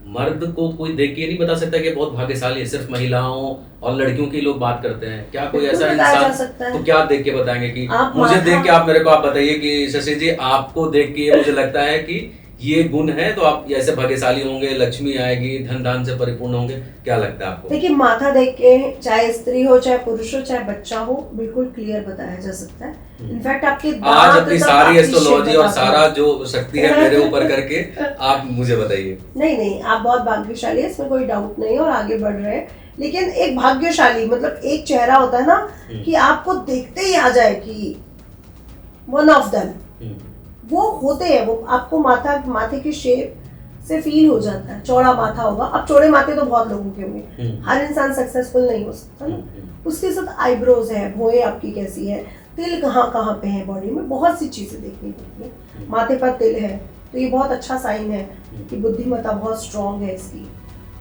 मर्द को कोई देख के नहीं बता सकता कि बहुत भाग्यशाली है, सिर्फ महिलाओं और लड़कियों की लोग बात करते हैं, क्या कोई ऐसा इंसान तो क्या देख के बताएंगे कि मुझे देख के आप मेरे को आप बताइए कि शशि जी आपको देख के मुझे लगता है कि ये गुण है तो आप ऐसे भाग्यशाली होंगे, लक्ष्मी आएगी, धन धान से परिपूर्ण होंगे, क्या लगता है आपको? देखिए, माथा देख के चाहे स्त्री हो, चाहे पुरुष हो, चाहे बच्चा हो, बिल्कुल क्लियर बताया जा सकता है। इनफैक्ट आपके आज अपनी सारी एस्ट्रोलॉजी और सारा जो शक्ति है मेरे ऊपर करके आप मुझे बताइए। नहीं, आप बहुत भाग्यशाली है, इसमें कोई डाउट नहीं है और आगे बढ़ रहे हैं। लेकिन एक भाग्यशाली मतलब एक चेहरा होता है ना कि आपको देखते ही आ जाए कि वन ऑफ देम, वो होते हैं, वो आपको माथे की शेप से फील हो जाता है। चौड़ा माथा होगा, अब चौड़े माथे तो बहुत लोगों के होंगे, हर इंसान सक्सेसफुल नहीं हो सकता ना। उसके साथ आईब्रोज है, भौएं आपकी कैसी है, तिल कहाँ कहाँ पे है बॉडी में, बहुत सी चीजें देखनी पड़ती है। माथे पर तिल है तो ये बहुत अच्छा साइन है कि बुद्धिमत्ता बहुत स्ट्रांग है इसकी।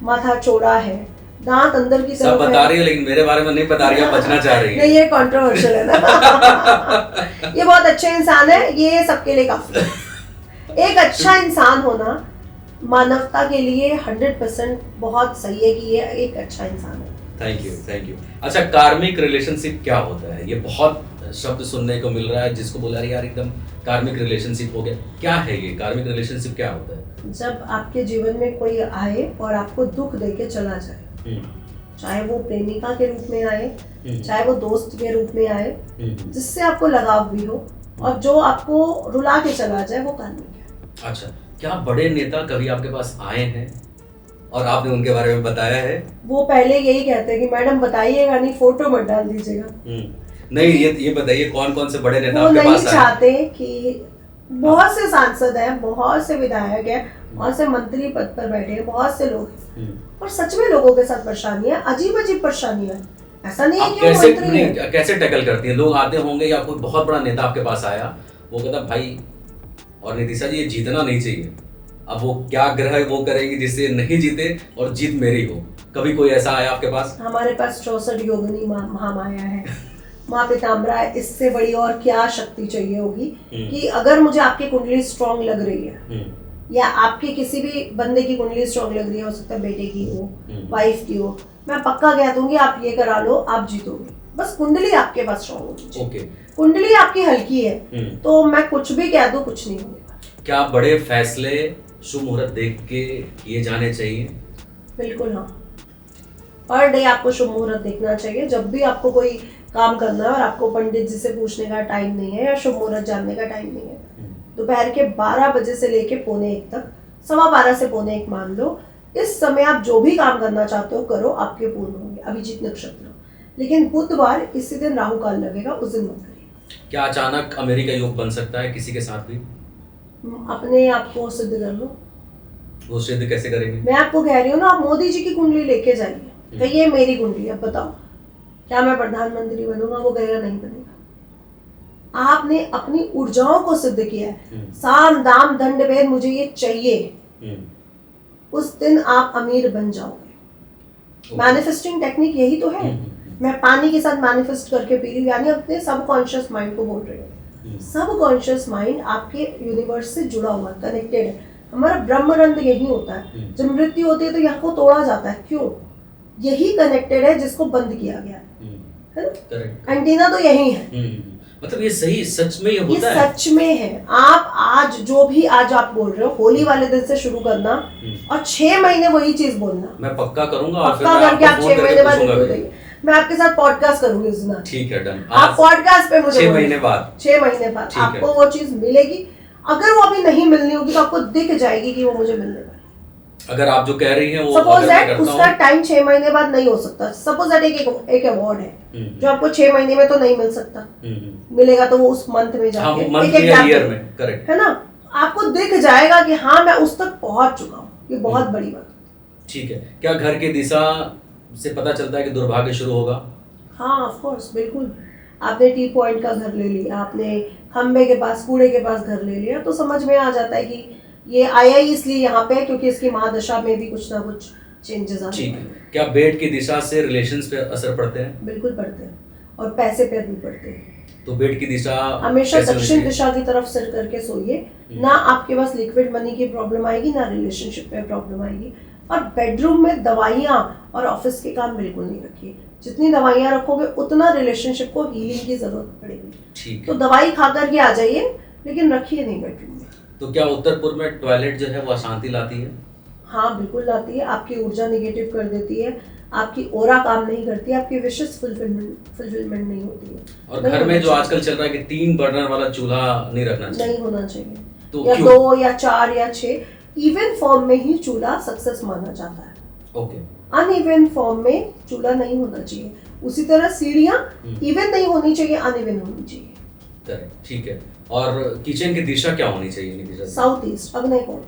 माथा चौड़ा है, दांत अंदर की तरफ सब बता रही है, लेकिन मेरे बारे में नहीं बता रही है, बचना चाह रही है। नहीं, ये कंट्रोवर्शियल है ना। ये बहुत अच्छे इंसान है, ये सबके लिए काफी है। एक अच्छा इंसान होना मानवता के लिए 100% बहुत सही है कि ये एक अच्छा इंसान है। Thank you. अच्छा, कार्मिक रिलेशनशिप क्या होता है? ये बहुत शब्द सुनने को मिल रहा है, जिसको बोला यार एकदम कार्मिक रिलेशनशिप हो गया, क्या है ये कार्मिक रिलेशनशिप, क्या होता है? जब आपके जीवन में कोई आए और आपको दुख दे के चला जाए, चाहे वो प्रेमिका के रूप में आए, चाहे वो दोस्त के रूप में आए, जिससे आपको लगाव भी हो, और जो आपको रुला के चला जाए, वो कार्मिक है। अच्छा, क्या बड़े नेता कभी आपके पास आए हैं और आपने उनके बारे में बताया है? वो पहले यही कहते हैं कि मैडम बताइएगा नहीं, फोटो मत डाल दीजिएगा। नहीं, ये बताइए कौन कौन से बड़े नेता वो आपके नहीं पास आए? चाहते कि बहुत से सांसद हैं, बहुत से विधायक हैं, बहुत से मंत्री पद पर बैठे हैं, बहुत से लोग हैं, और सच में लोगों के साथ परेशानियां, अजीब परेशानियां। ऐसा नहीं है कि वो मंत्री हैं। कैसे टैकल करती है? लोग आते होंगे या कोई बहुत बड़ा नेता आपके पास आया, वो कहता भाई और नीतिशा जी ये जीतना नहीं चाहिए, अब वो क्या ग्रह वो करेगी जिससे नहीं जीते और जीत मेरी हो, कभी कोई ऐसा आया आपके पास? हमारे पास 64 योगिनी महामाया है, माँ पिताम्बरा है, इससे बड़ी और क्या शक्ति चाहिए होगी कि अगर मुझे आपकी कुंडली स्ट्रांग लग रही है, या आपके किसी भी बंदे की कुंडली स्ट्रांग लग रही है, हो सकता है बेटे की हो, वाइफ की हो, मैं पक्का कह दूंगी आप ये करा लो, आप जीतोगे। बस कुंडली आपके पास स्ट्रांग होनी चाहिए। कुंडली आपकी हल्की है तो मैं कुछ भी कह दूं, कुछ नहीं होगा। क्या बड़े फैसले शुभ मुहूर्त देख के किए जाने चाहिए? बिल्कुल हाँ, पर डे आपको शुभ मुहूर्त देखना चाहिए। जब भी आपको कोई काम करना है और आपको पंडित जी से पूछने का टाइम नहीं है या शुभ मुहूर्त जानने का टाइम नहीं है, दोपहर के 12 बजे से लेके 12:45 तक, 12:15 से 12:45 मान लो, इस समय आप जो भी काम करना चाहते हो करो, आपके पूर्ण होंगे। अभिजीत नक्षत्र, लेकिन बुधवार इसी दिन राहु काल लगेगा, उस दिन मत करिए। क्या अचानक अमेरिका योग बन सकता है किसी के साथ भी? अपने आप को सिद्ध कर लो। वो सिद्ध कैसे करेंगे? मैं आपको कह रही हूँ ना, आप मोदी जी की कुंडली लेके जाइए, कहिए मेरी कुंडली, अब बताओ क्या मैं प्रधानमंत्री बनूंगा? वो कहेगा नहीं बनेगा। आपने अपनी ऊर्जाओं को सिद्ध किया है, साम दाम दंड भेद मुझे ये चाहिए, उस दिन आप अमीर बन जाओगे। मैनिफेस्टिंग टेक्निक यही तो है। मैं पानी के साथ मैनिफेस्ट करके पी रही हूँ, यानी अपने सबकॉन्शियस माइंड को बोल रही हूँ। सबकॉन्शियस माइंड आपके यूनिवर्स से जुड़ा हुआ है, कनेक्टेड है। हमारा ब्रह्मरंध्र यही होता है। जब मृत्यु होती है तो यहाँ को तोड़ा जाता है, क्यों? यही कनेक्टेड है जिसको बंद किया गया है ना। एंटीना तो यही है। मतलब ये सही सच में ये होता है? सच में है। आप आज जो भी आज आप बोल रहे हो, होली वाले दिन से शुरू करना और 6 महीने वही चीज बोलना। मैं पक्का करूंगा, पक्का करके आप 6 महीने बाद बताइए। मैं आपके साथ पॉडकास्ट करूंगी उस दिन। ठीक है, डन। आप पॉडकास्ट पे मुझे 6 महीने बाद 6 महीने बाद आपको वो चीज मिलेगी। अगर वो अभी नहीं मिलनी होगी तो आपको दिख जाएगी कि वो मुझे मिलने वाली। अगर आप जो कह रही हैं वो सपोज दैट उसका टाइम 6 महीने बाद नहीं हो सकता। सपोज दैट एक अवार्ड है जो आपको 6 महीने में तो नहीं मिल सकता, मिलेगा तो वो उस मंथ में जाके, ईयर में, करेक्ट है ना। आपको दिख जाएगा कि हाँ मैं उस तक पहुंच चुका हूँ। ये बहुत बड़ी बात होती है। ठीक है, क्या घर की दिशा से पता चलता है कि दुर्भाग्य शुरू होगा? हाँ ऑफ कोर्स, बिल्कुल। आपने टी पॉइंट का घर ले लिया, आपने खंबे के पास, कूड़े के पास घर ले लिया, तो समझ में आ जाता है कि ये आया ही इसलिए यहाँ पे क्योंकि इसकी महादशा में भी कुछ ना कुछ चेंजेस आ ठीक है, क्या बेड की दिशा से रिलेशंस पे असर पड़ते हैं? बिल्कुल पड़ते हैं, और पैसे पे भी पड़ते हैं। तो बेड की दिशा हमेशा कैसे होनी दक्षिण चाहिए? दिशा की तरफ सिर करके सोइए, ना आपके पास लिक्विड मनी की प्रॉब्लम आएगी, ना रिलेशनशिप में प्रॉब्लम आएगी। और बेडरूम में दवाइयाँ और ऑफिस के काम बिल्कुल नहीं रखिए। जितनी दवाइयाँ रखोगे उतना रिलेशनशिप को हीलिंग की जरूरत पड़ेगी। ठीक तो है, दवाई खा करके आ जाइए, लेकिन रखिए नहीं बेडरूम में। तो क्या उत्तर पूर्व में टॉयलेट जो है वो अशांति लाती है? हाँ बिल्कुल लाती है, आपकी ऊर्जा निगेटिव कर देती है, आपकी ओरा काम नहीं करती, आपकी विशेष फुलफिलमेंट नहीं होती है। और नहीं घर में होना जो चाहिए। आजकल चल रहा है कि 3 बर्नर वाला चूल्हा नहीं रखना चाहिए, नहीं होना चाहिए, तो या क्यों? 2 या 4 या 6 इवन फॉर्म में ही चूल्हा सक्सेस माना जाता है। ओके, अनइवन फॉर्म में चूल्हा नहीं होना चाहिए। उसी तरह सीढ़ियाँ इवन नहीं होनी चाहिए, अनइवन होनी चाहिए। करेक्ट, ठीक है। और किचन की दिशा क्या होनी चाहिए इनकी दिशा से? साउथ ईस्ट, अग्निकोण।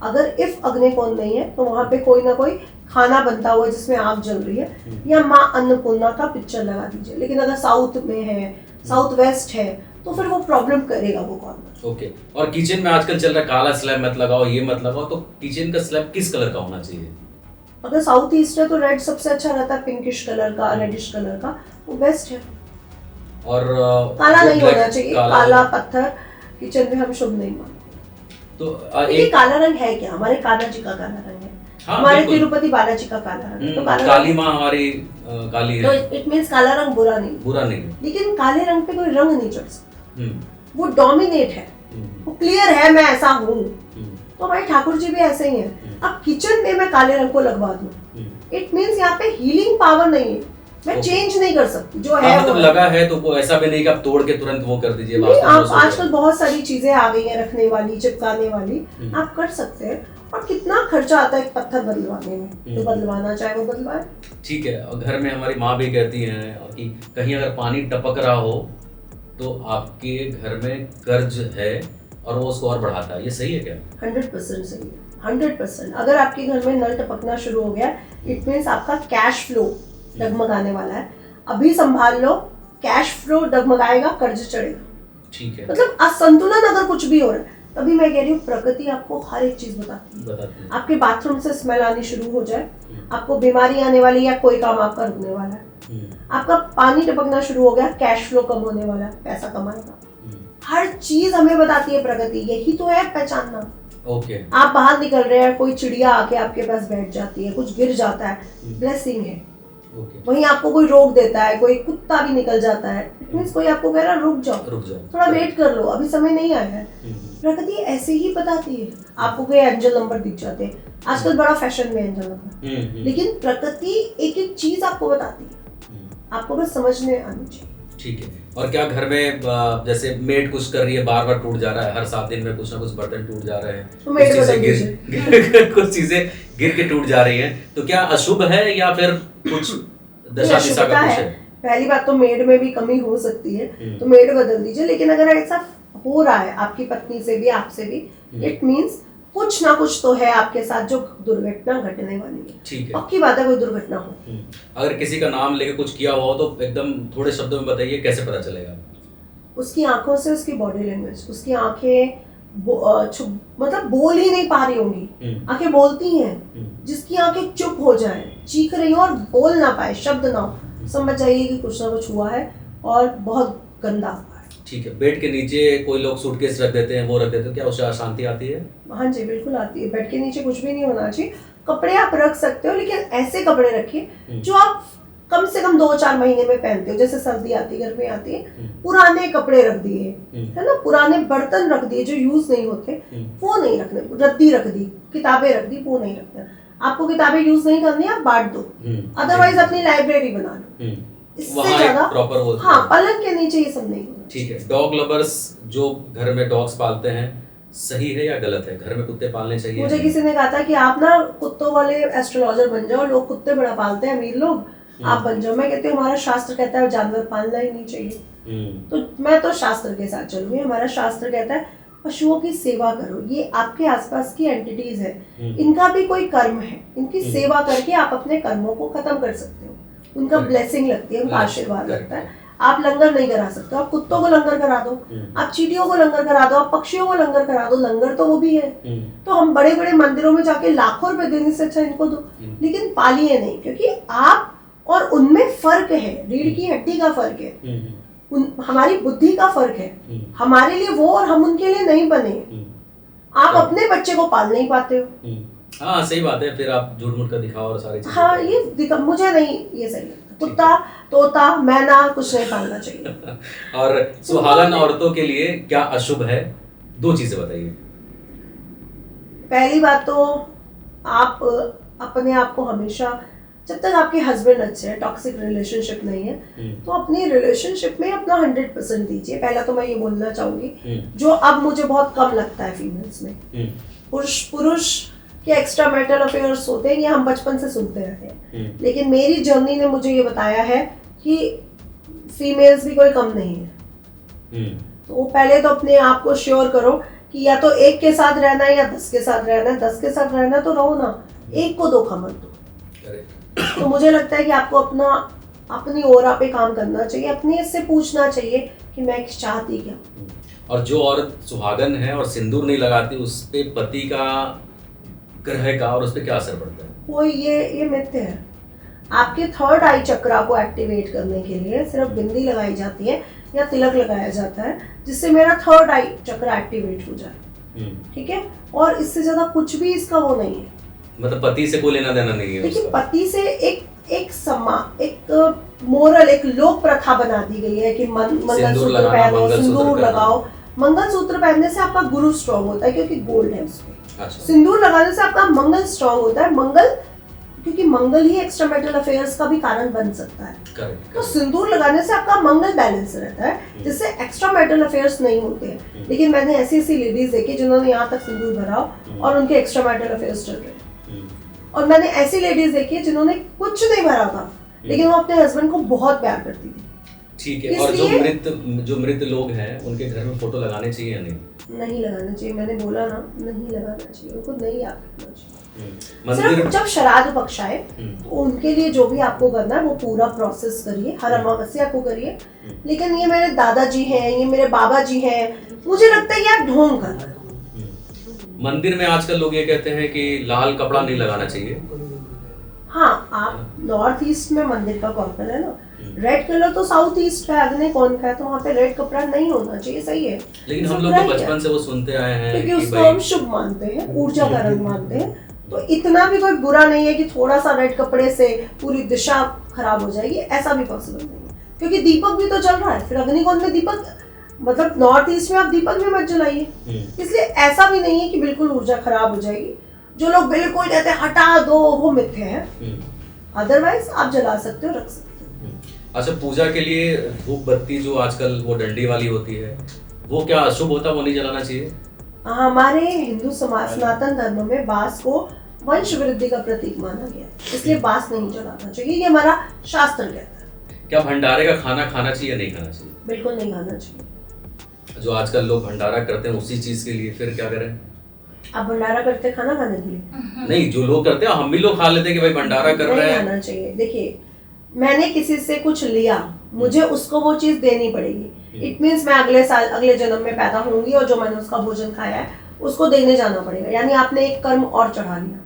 अगर इफ अग्निकोण नहीं है तो वहां पे कोई ना कोई खाना बनता हुआ जिसमें आग जल रही है, या माँ अन्नपूर्णा का पिक्चर लगा दीजिए। लेकिन अगर साउथ में है, साउथ वेस्ट है, तो फिर वो प्रॉब्लम करेगा वो कॉर्नर। ओके, और किचन में आजकल चल रहा है काला स्लैब मत लगाओ, ये मत लगाओ, तो किचन का स्लैब किस कलर का होना चाहिए? अगर साउथ ईस्ट है तो रेड सबसे अच्छा रहता है, पिंकिश कलर का, रेडिश कलर का, वो बेस्ट है। और काला जो नहीं black- होना चाहिए, काला पत्थर किचन में हम शुभ नहीं मानते। तो देखिए एक काला रंग है क्या, हमारे कान्हा जी का काला रंग है, हाँ, हमारे बिल्कुल। तिरुपति बालाजी का काला रंग है, तो काला काली रंग, माँ हमारी काली तो है, इट मीन्स काला रंग बुरा नहीं। बुरा नहीं है। लेकिन काले रंग पे कोई रंग नहीं चढ़ सकता, हम्म, वो डोमिनेट है, हम्म, वो क्लियर है मैं ऐसा हूँ। हम्म, तो हमारे ठाकुर जी भी ऐसे ही हैं। अब किचन में मैं काले रंग को लगवा दूँ, हम्म। इट मीन्स यहाँ पे हीलिंग पावर नहीं है, मैं Okay. चेंज नहीं कर सकती, जो हाँ, है मतलब वो लगा है तो वो ऐसा भी नहीं कि आप तोड़ के तुरंत वो कर दीजिए। नहीं। वास्तव में आप वो आजकल बहुत सारी चीजें आ गई हैं रखने वाली, चिपकाने वाली, हम्म। आप कर सकते हैं। और कितना खर्चा आता है एक पत्थर बदलवाने में, तो बदलवाना चाहे वो बदलवाए। ठीक है, और घर में हमारी माँ भी कहती हैं कि कहीं अगर पानी टपक रहा हो तो आपके घर में कर्ज है और वो उसको और बढ़ाता है, ये सही है क्या? 100% सही है, 100%। अगर आपके घर में नल टपकना शुरू हो गया, इट मीन्स आपका कैश फ्लो डगमगाने वाला है। अभी संभाल लो, कैश फ्लो डगमगाएगा, कर्ज चढ़ेगा। ठीक है, मतलब असंतुलन अगर कुछ भी हो रहा है, तभी मैं कह रही हूँ प्रकृति आपको हर एक चीज बताती है। बताते हैं। आपके बाथरूम से स्मेल आनी शुरू हो जाए, आपको बीमारी आने वाली, या कोई काम आपका रुकने वाला है, आपका पानी टपकना शुरू हो गया, कैश फ्लो कम होने वाला है, पैसा कमाएगा। हर चीज हमें बताती है प्रकृति, यही तो है पहचानना। ओके, आप बाहर निकल रहे हैं, कोई चिड़िया आके आपके पास बैठ जाती है, कुछ गिर जाता है, ब्लेसिंग है। ओके, वहीं आपको कोई रोक देता है, कोई कुत्ता भी निकल जाता है, इट मींस कोई आपको कह रहा है रुक जाओ, रुक जाओ, थोड़ा वेट कर लो, अभी समय नहीं आया है। प्रकृति ऐसे ही बताती है। आपको कोई एंजल नंबर दिख जाते हैं, आजकल बड़ा फैशन में एंजल नंबर, लेकिन प्रकृति एक एक चीज आपको बताती है, आपको बस समझने आनी चाहिए। ठीक है। और क्या घर में जैसे मेड कुछ कर रही है, बार बार टूट जा रहा है, हर 7 दिन में कुछ ना कुछ बर्तन टूट जा रहे हैं, तो मेड कुछ चीजें बदल कुछ चीजें गिर के टूट जा रही हैं, तो क्या अशुभ है या फिर कुछ दशा दिशा अशुभता का कुछ है। है? पहली बात तो मेड में भी कमी हो सकती है, तो मेड बदल दीजिए। लेकिन अगर ऐसा हो रहा है आपकी पत्नी से भी, आपसे भी, इट मींस कुछ ना कुछ तो है आपके साथ जो दुर्घटना घटने वाली है। ठीक है। पक्की बात है कोई दुर्घटना हो। अगर किसी का नाम लेके कुछ किया हुआ हो तो एकदम थोड़े शब्दों में बताइए, कैसे पता चलेगा? उसकी आंखों से, उसकी बॉडी लैंग्वेज, उसकी आंखें मतलब बोल ही नहीं पा रही होंगी, आंखें बोलती हैं, जिसकी आंखें चुप हो जाए, चीख रही हो और बोल ना पाए, शब्द ना हो, समझ जाइए कि कुछ ना कुछ हुआ है और बहुत गंदा हुआ है। ठीक है। बेड के नीचे कोई लोग सूटकेस रख देते हैं, वो रख देते हैं, क्या उससे अशांति आती है? हाँ जी बिल्कुल आती है। बेड के नीचे कुछ भी नहीं होना चाहिए। कपड़े आप रख सकते हो, लेकिन ऐसे कपड़े रखिए जो आप कम से कम 2-4 महीने में पहनते हो। जैसे सर्दी आती है, गर्मी आती है, पुराने कपड़े रख दिए, है ना, पुराने बर्तन रख दिए जो यूज नहीं होते, वो नहीं रखने। रद्दी रख दी, किताबें रख दी, वो नहीं रखना। आपको किताबें यूज नहीं करनी, आप बांट दो, अदरवाइज अपनी लाइब्रेरी बना लो। इससे ज्यादा प्रॉपर वो, हाँ, पलंग के नीचे ये सब नहीं होना। ठीक है। डॉग लवर्स जो घर में डॉग्स पालते हैं, सही है या गलत है? घर में कुत्ते पालने चाहिए? मुझे किसी ने कहा था कि आप ना कुत्तों वाले एस्ट्रोलॉजर बन जाओ, लोग कुत्ते बड़ा पालते हैं अमीर लोग, आप बन जाओ। मैं कहती हूँ हमारा शास्त्र कहता है जानवर पालना ही नहीं चाहिए, तो मैं तो शास्त्र के साथ चलूंगी। हमारा शास्त्र कहता है पशुओं की सेवा करो। ये आपके आसपास की एंटिटीज है, इनका भी कोई कर्म है, इनकी सेवा करके आप अपने कर्मों को खत्म कर सकते हो। उनका ब्लेसिंग लगती है, उनका आशीर्वाद लगता है। आप लंगर नहीं करा सकते, आप कुत्तों को लंगर करा दो, आप चींटियों को लंगर करा दो, आप पक्षियों को लंगर करा दो, लंगर तो वो भी है। तो हम बड़े बड़े मंदिरों में जाके लाखों रुपए देने से अच्छा इनको दो, लेकिन पालिए नहीं, क्योंकि आप और उनमें फर्क है, रीढ़ की हड्डी का फर्क है, हमारी बुद्धि का फर्क है। हमारे लिए वो और हम उनके लिए नहीं बने। आप अपने बच्चे को पाल नहीं पाते हो। हाँ सही बात है, फिर आप झूठ मूठ का दिखाओ और सारी चीजें। हाँ ये मुझे नहीं, ये सही लगता। कुत्ता, तोता, मैना कुछ नहीं पालना चाहिए। और सुहागन औरतों के लिए क्या अशुभ है, 2 चीजें बताइए। पहली बात तो आप अपने आप को हमेशा, जब तक आपके हस्बैंड अच्छे हैं, टॉक्सिक रिलेशनशिप नहीं है, तो अपनी रिलेशनशिप में अपना 100% दीजिए। पहला तो मैं ये बोलना चाहूंगी, जो अब मुझे बहुत कम लगता है फीमेल्स में। पुरुष के एक्स्ट्रा मैरिटल अफेयर्स होते हैं, ये हम बचपन से सुनते रहे हैं, लेकिन मेरी जर्नी ने मुझे ये बताया है कि फीमेल्स भी कोई कम नहीं है। तो पहले तो अपने आप को श्योर करो कि या तो एक के साथ रहना है या 10 के साथ रहना है। 10 के साथ रहना तो रहो ना, एक को धोखा मत दो। तो मुझे लगता है कि आपको अपनी ओरा पे काम करना चाहिए, अपने से पूछना चाहिए कि मैं चाहती क्या। और जो औरत सुहागन है और सिंदूर नहीं लगाती, उस पे पति का ग्रह का और उस पे क्या असर पड़ता है? कोई ये मिथ्य है। आपके 3rd आई चक्रा को एक्टिवेट करने के लिए सिर्फ बिंदी लगाई जाती है या तिलक लगाया जाता है, जिससे मेरा 3rd आई चक्रा एक्टिवेट हो जाए। ठीक है, और इससे ज्यादा कुछ भी इसका वो नहीं है। मतलब पति से कोई लेना देना नहीं है। लेकिन पति से एक मोरल, एक लोक प्रथा बना दी गई है कि मंगलसूत्र पहनो, सिंदूर लगाओ। मंगलसूत्र पहनने से आपका गुरु स्ट्रॉन्ग होता है, क्योंकि गोल्ड है उसमें। अच्छा। सिंदूर लगाने से आपका मंगल स्ट्रॉन्ग होता है। मंगल, क्योंकि मंगल ही एक्स्ट्रा मैरिटल अफेयर्स का भी कारण बन सकता है। तो सिंदूर लगाने से आपका मंगल बैलेंस रहता है, जिससे एक्स्ट्रा मैरिटल अफेयर्स नहीं होते हैं। लेकिन मैंने ऐसी लेडीज देखी जिन्होंने यहाँ तक सिंदूर भरा और उनके एक्स्ट्रा मैरिटल अफेयर्स चल रहे हैं। और मैंने ऐसी लेडीज देखी है जिन्होंने कुछ नहीं भरा था, लेकिन वो अपने हस्बैंड को बहुत प्यार करती थी। ठीक है। और जो मृत लोग हैं, उनके घर में फोटो लगाने चाहिए या नहीं? नहीं लगाना चाहिए। मैंने बोला ना, नहीं लगाना चाहिए, उनको नहीं याद रखना चाहिए। सिर्फ जब श्राद्ध पक्ष आए तो उनके लिए जो भी आपको करना है वो पूरा प्रोसेस करिए, हर अमावस्या को करिए। लेकिन ये मेरे दादाजी हैं, ये मेरे बाबा जी हैं, मुझे लगता है यार ढोंग कर रहे हो। मंदिर में आजकल लोग ये कहते हैं कि लाल कपड़ा नहीं लगाना चाहिए। हाँ, आप नॉर्थ ईस्ट में मंदिर का कॉर्नर है ना, रेड कलर तो साउथ ईस्ट का अग्नि कौन का है, तो वहाँ पे रेड कपड़ा नहीं होना चाहिए। सही है, लेकिन हम लोग तो बचपन से वो सुनते आए हैं, क्योंकि उसको हम शुभ मानते हैं, ऊर्जा का रंग मानते हैं। तो इतना भी कोई बुरा नहीं है कि थोड़ा सा रेड कपड़े से पूरी दिशा खराब हो जाएगी, ऐसा भी पॉसिबल नहीं है। क्योंकि दीपक भी तो चल रहा है, फिर अग्निकोण में दीपक, मतलब नॉर्थ ईस्ट में आप दीपक भी मत जलाइए। इसलिए ऐसा भी नहीं है कि बिल्कुल ऊर्जा खराब हो जाएगी। जो लोग बिल्कुल कहते हैं हटा दो, वो मिथ्या है। अदरवाइज आप जला सकते हो, रख सकते हो। अच्छा, पूजा के लिए धूप बत्ती जो आजकल वो डंडी वाली होती है, वो क्या अशुभ होता है, वो नहीं जलाना चाहिए? हमारे हिंदू समाज सनातन धर्म में बांस को वंश वृद्धि का प्रतीक माना गया, इसलिए बांस नहीं जलाना चाहिए, ये हमारा शास्त्र कहता है। क्या भंडारे का खाना खाना चाहिए या नहीं खाना चाहिए? बिल्कुल नहीं खाना चाहिए। जो आजकल लोग भंडारा करते हैं उसी चीज के लिए, फिर क्या करें? आप भंडारा करते हैं खाना खाने के लिए? नहीं, जो लोग करते हैं, हम भी लोग खा लेते हैं कि भाई भंडारा कर रहे हैं। नहीं खाना चाहिए। देखिए, मैंने किसी से कुछ लिया, मुझे उसको वो चीज देनी पड़ेगी। इट मीन्स मैं अगले साल, अगले जन्म में पैदा होंगी और जो मैंने उसका भोजन खाया है उसको देने जाना पड़ेगा। यानी आपने एक कर्म और चढ़ा लिया।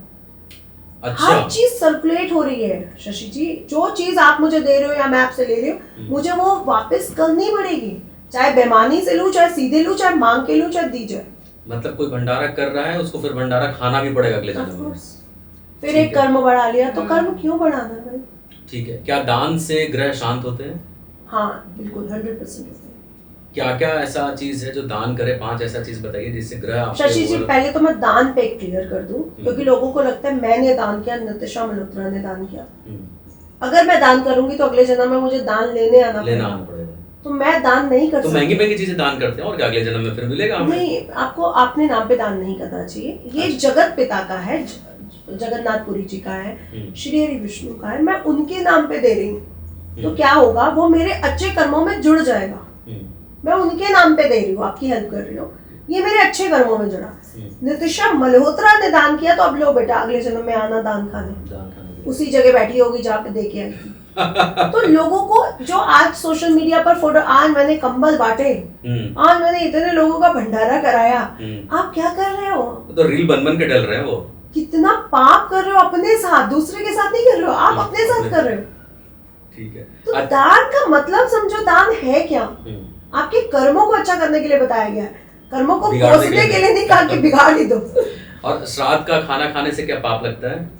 अच्छा। हर चीज सर्कुलेट हो रही है शशि जी। जो चीज आप मुझे दे रहे हो या मैं आपसे ले रही हूँ, मुझे वो वापस करनी पड़ेगी। चाहे बेईमानी से लूं, चाहे सीधे लूं, चाहे मांग के लूं, चाहे दी जाए। मतलब कोई भंडारा कर रहा है, उसको फिर भंडारा खाना भी पड़ेगा अगले जन्म में। फिर एक कर्म बढ़ा लिया, तो कर्म क्यों बढ़ाना भाई? ठीक है। क्या दान से ग्रह शांत होते हैं? हाँ बिल्कुल, 100% होते हैं। क्या क्या ऐसा चीज है जो दान करे? 5 ऐसा चीज बताइए जिससे ग्रह आपके शशि जी, पहले तो मैं दान पे क्लियर कर दूं, क्योंकि लोगों को लगता है मैंने दान किया, नितिशा मल्होत्रा ने दान किया। अगर मैं दान करूंगी तो अगले जन्म में मुझे दान लेने आना पड़ेगा। तो मैं दान नहीं कर सकती। तो महंगी चीजें दान करते हैं और क्या अगले जन्म में फिर मिलेगा हमें? नहीं, आपको अपने नाम पे दान नहीं करना चाहिए। ये जगत पिता का है, जगन्नाथपुरी जी का है, श्री हरि विष्णु का है, मैं उनके नाम पे दे रही हूँ। तो क्या होगा, वो मेरे अच्छे कर्मों में जुड़ जाएगा। मैं उनके नाम पे दे रही हूँ, आपकी हेल्प कर रही हूँ। ये मेरे अच्छे कर्मों में जुड़ा। नितिशा मल्होत्रा ने दान किया तो अब लो बेटा अगले जन्म में आना दान खाने, उसी जगह बैठी होगी जहाँ पे दे के आई। तो लोगों को जो आज सोशल मीडिया पर फोटो, आज मैंने कंबल बांटे, आज मैंने इतने लोगों का भंडारा कराया, आप क्या कर रहे हो? तो रील बन के डल रहे हैं वो। कितना पाप कर रहे हो अपने साथ, दूसरे के साथ नहीं कर रहे हो, आप अपने साथ कर रहे हो। ठीक है। तो दान का मतलब समझो, दान है क्या? आपके कर्मों को अच्छा करने के लिए बताया गया है, कर्मों को पोषने के लिए नहीं कहा कि बिगाड़ ही दो। और श्राद्ध का खाना खाने से क्या पाप लगता है?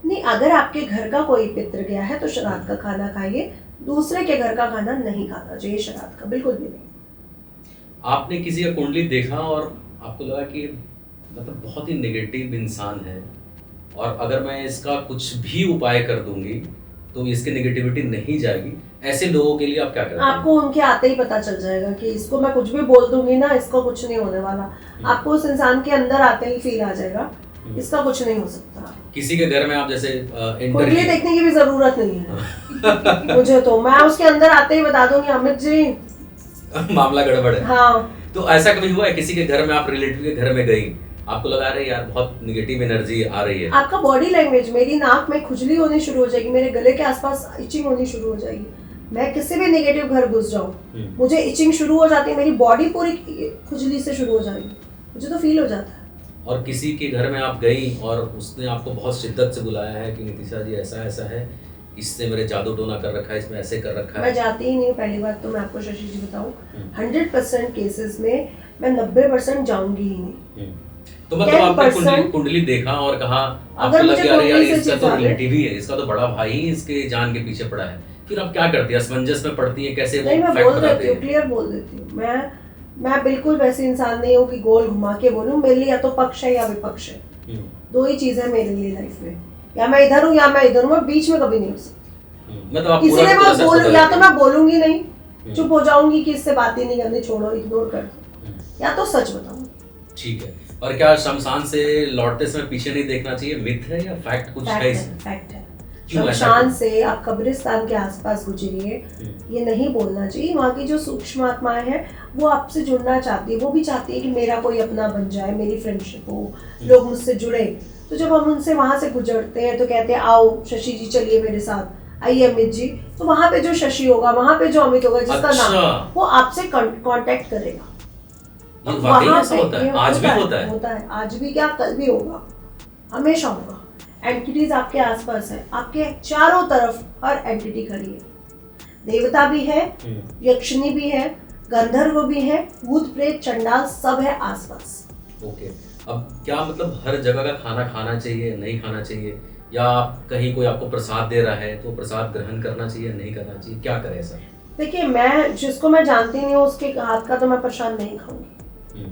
नहीं, अगर आपके घर का कोई पितृ गया है तो श्राद्ध का खाना खाइए, दूसरे के घर का खाना नहीं खाना चाहिए श्राद्ध का, बिल्कुल भी नहीं। आपने किसी का कुंडली देखा और आपको लगा कि मतलब बहुत ही नेगेटिव इंसान है और अगर मैं इसका कुछ भी उपाय कर दूंगी तो इसकी नेगेटिविटी नहीं जाएगी, ऐसे लोगों के लिए आप क्या करेंगे? आपको उनके आते ही पता चल जाएगा कि इसको मैं कुछ भी बोल दूंगी ना, इसको कुछ नहीं होने वाला। आपको उस इंसान के अंदर आते ही फील आ जाएगा इसका कुछ नहीं हो सकता। किसी के घर में आप जैसे कुंडली देखने की भी जरूरत नहीं है मुझे, तो मैं उसके अंदर आते ही बता दूंगी अमित जी मामला गड़बड़ है। हाँ। तो ऐसा कभी हुआ है किसी के घर में, आप रिलेटिव के घर में गई, आपको लगा रहे यार बहुत निगेटिव एनर्जी आ रही है? आपका बॉडी लैंग्वेज, मेरी नाक में खुजली होनी शुरू हो जाएगी, मेरे गले के आसपास इचिंग होनी शुरू हो जाएगी। मैं किसी भी नेगेटिव घर घुस जाऊं, मुझे इचिंग शुरू हो जाती है, मेरी बॉडी पूरी खुजली से शुरू हो जाएगी, मुझे तो फील हो जाता है। और किसी के घर में आप गई और उसने आपको बहुत शिद्दत से बुलाया है कि नितिशा जी ऐसा ऐसा है, इसने मेरे जादू टोना कर रखा है, इसमें ऐसे कर रखा है। मैं जाती ही नहीं हूँ, पहली बात तो मैं आपको शशि जी बताऊँ, 100% केसेस में मैं 90% जाऊंगी ही नहीं। तो मतलब आपने कुंडली देखा और कहा, आपको लगा यार इसका तो रिलेटिव ही है, इसका तो बड़ा भाई इसके जान के पीछे पड़ा है, फिर आप क्या करती है? असमंजस में पड़ती है कैसे? नहीं, मैं बोल देती हूँ, क्लियर बोल देती हूँ। मैं बिल्कुल वैसे इंसान नहीं हूँ कि गोल घुमा के बोलूँ। मेरे लिए या तो पक्ष है या विपक्ष है, दो ही चीज है मेरे लिए लाइफ में, या मैं इधर हूँ या मैं इधर हूँ, बीच में कभी नहीं हो सकती। मतलब इसलिए मैं बोलूँ, या तो मैं बोलूंगी नहीं, चुप हो जाऊंगी कि इससे बात ही नहीं करनी, छोड़ो, इग्नोर कर दो, या तो सच बताऊंगी। ठीक है। और क्या शमशान से लौटते समय पीछे नहीं देखना चाहिए, मिथ है या फैक्ट कुछ है इसमें? फैक्ट है। शमशान से आप कब्रिस्तान के आसपास गुजरिए, ये नहीं बोलना चाहिए। वहाँ की जो सूक्ष्म आत्माएं हैं वो आपसे जुड़ना चाहती है, वो भी चाहती है कि मेरा कोई अपना बन जाए, मेरी फ्रेंडशिप हो, लोग मुझसे जुड़े। तो जब हम उनसे वहाँ से गुजरते हैं तो कहते हैं आओ शशि जी चलिए मेरे साथ, आइए अमित जी, तो वहाँ पे जो शशि होगा, वहाँ पे जो अमित होगा, जिसका नाम, वो आपसे कांटेक्ट करेगा। आज भी होता है, आज भी क्या, कल भी होगा, हमेशा होगा। एंटिटीज आपके आसपास है, आपके चारों तरफ हर एंटिटी खड़ी है, देवता भी है, यक्षिणी भी है, गंधर्व भी है, भूत प्रेत चंडाल सब है आसपास। ओके। अब क्या मतलब हर जगह का खाना खाना चाहिए, नहीं खाना चाहिए, या कहीं कोई आपको प्रसाद दे रहा है तो प्रसाद ग्रहण करना चाहिए, नहीं करना चाहिए, क्या करें सर? देखिए, मैं जिसको मैं जानती नहीं हूँ उसके हाथ का तो मैं प्रसाद नहीं खाऊंगी,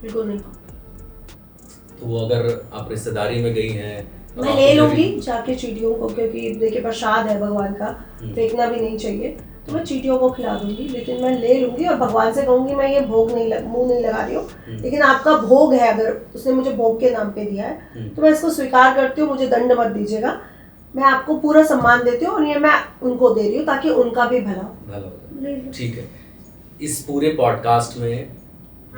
बिल्कुल नहीं खाऊंगी। तो वो अगर आप रिश्तेदारी में गई हैं, मैं ले लूंगी जाके चींटियों को, क्योंकि देखिए प्रसाद है भगवान का, फेंकना भी नहीं चाहिए, तो मैं चींटियों को खिला दूंगी, लेकिन मैं ले लूंगी और भगवान से कहूंगी मैं ये भोग मुंह नहीं लगा रही हूँ, लेकिन आपका भोग है, अगर उसने मुझे भोग के नाम पे दिया है तो मैं इसको स्वीकार करती हूँ, मुझे दंड मत दीजिएगा, मैं आपको पूरा सम्मान देती हूँ और ये मैं उनको दे रही हूँ ताकि उनका भी भला हो। ठीक है। इस पूरे पॉडकास्ट में,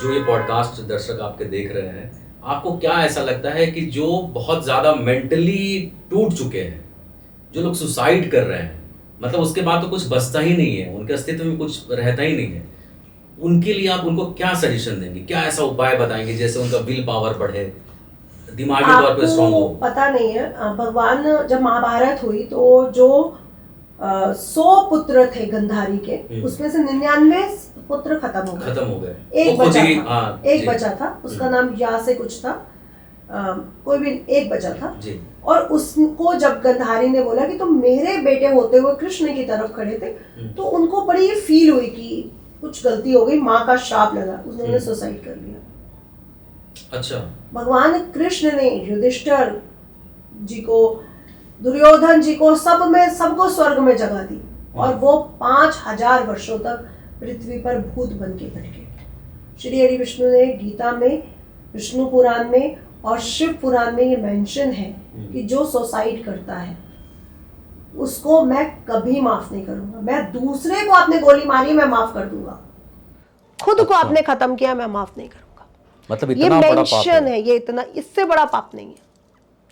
जो ये पॉडकास्ट दर्शक आपके देख रहे हैं, आपको क्या ऐसा लगता है कि जो बहुत ज़्यादा मेंटली टूट चुके हैं, जो लोग सुसाइड कर रहे हैं, मतलब उसके बाद तो कुछ बचता ही नहीं है, उनके अस्तित्व में कुछ रहता ही नहीं है, उनके लिए आप उनको क्या सजेशन देंगे, क्या ऐसा उपाय बताएंगे जिससे उनका विल पावर बढ़े, दिमागी तौर पर स्ट्रांग हो? पता नहीं है, भगवान जब महाभारत हुई तो जो 100 पुत्र थे गंधारी के, उसमें से 99 पुत्र खत्म हो गए, एक बचा था, उसका नाम या से कुछ था, कोई भी एक बचा था जी। और उसको जब गंधारी ने बोला कि तुम मेरे बेटे होते हुए कृष्ण की तरफ खड़े थे, तो उनको बड़ी ये फील हुई कि कुछ गलती हो गई, माँ का श्राप लगा, उन्होंने सुसाइड कर लिया। अच्छा। भगवान कृष्ण ने युधिष्ठिर जी को, दुर्योधन जी को, सबको स्वर्ग में जगह दी और वो 5000 वर्षों तक पृथ्वी पर भूत बन के भटके। श्री हरि विष्णु ने गीता में, विष्णु पुराण में और शिव पुराण में ये मेंशन है कि जो सुसाइड करता है उसको मैं कभी माफ नहीं करूंगा। मैं दूसरे को आपने गोली मारी मैं माफ कर दूंगा, खुद को आपने खत्म किया, मैं माफ नहीं करूंगा। मतलब ये इतना बड़ा पाप मेंशन है, ये इतना, इससे बड़ा पाप नहीं है।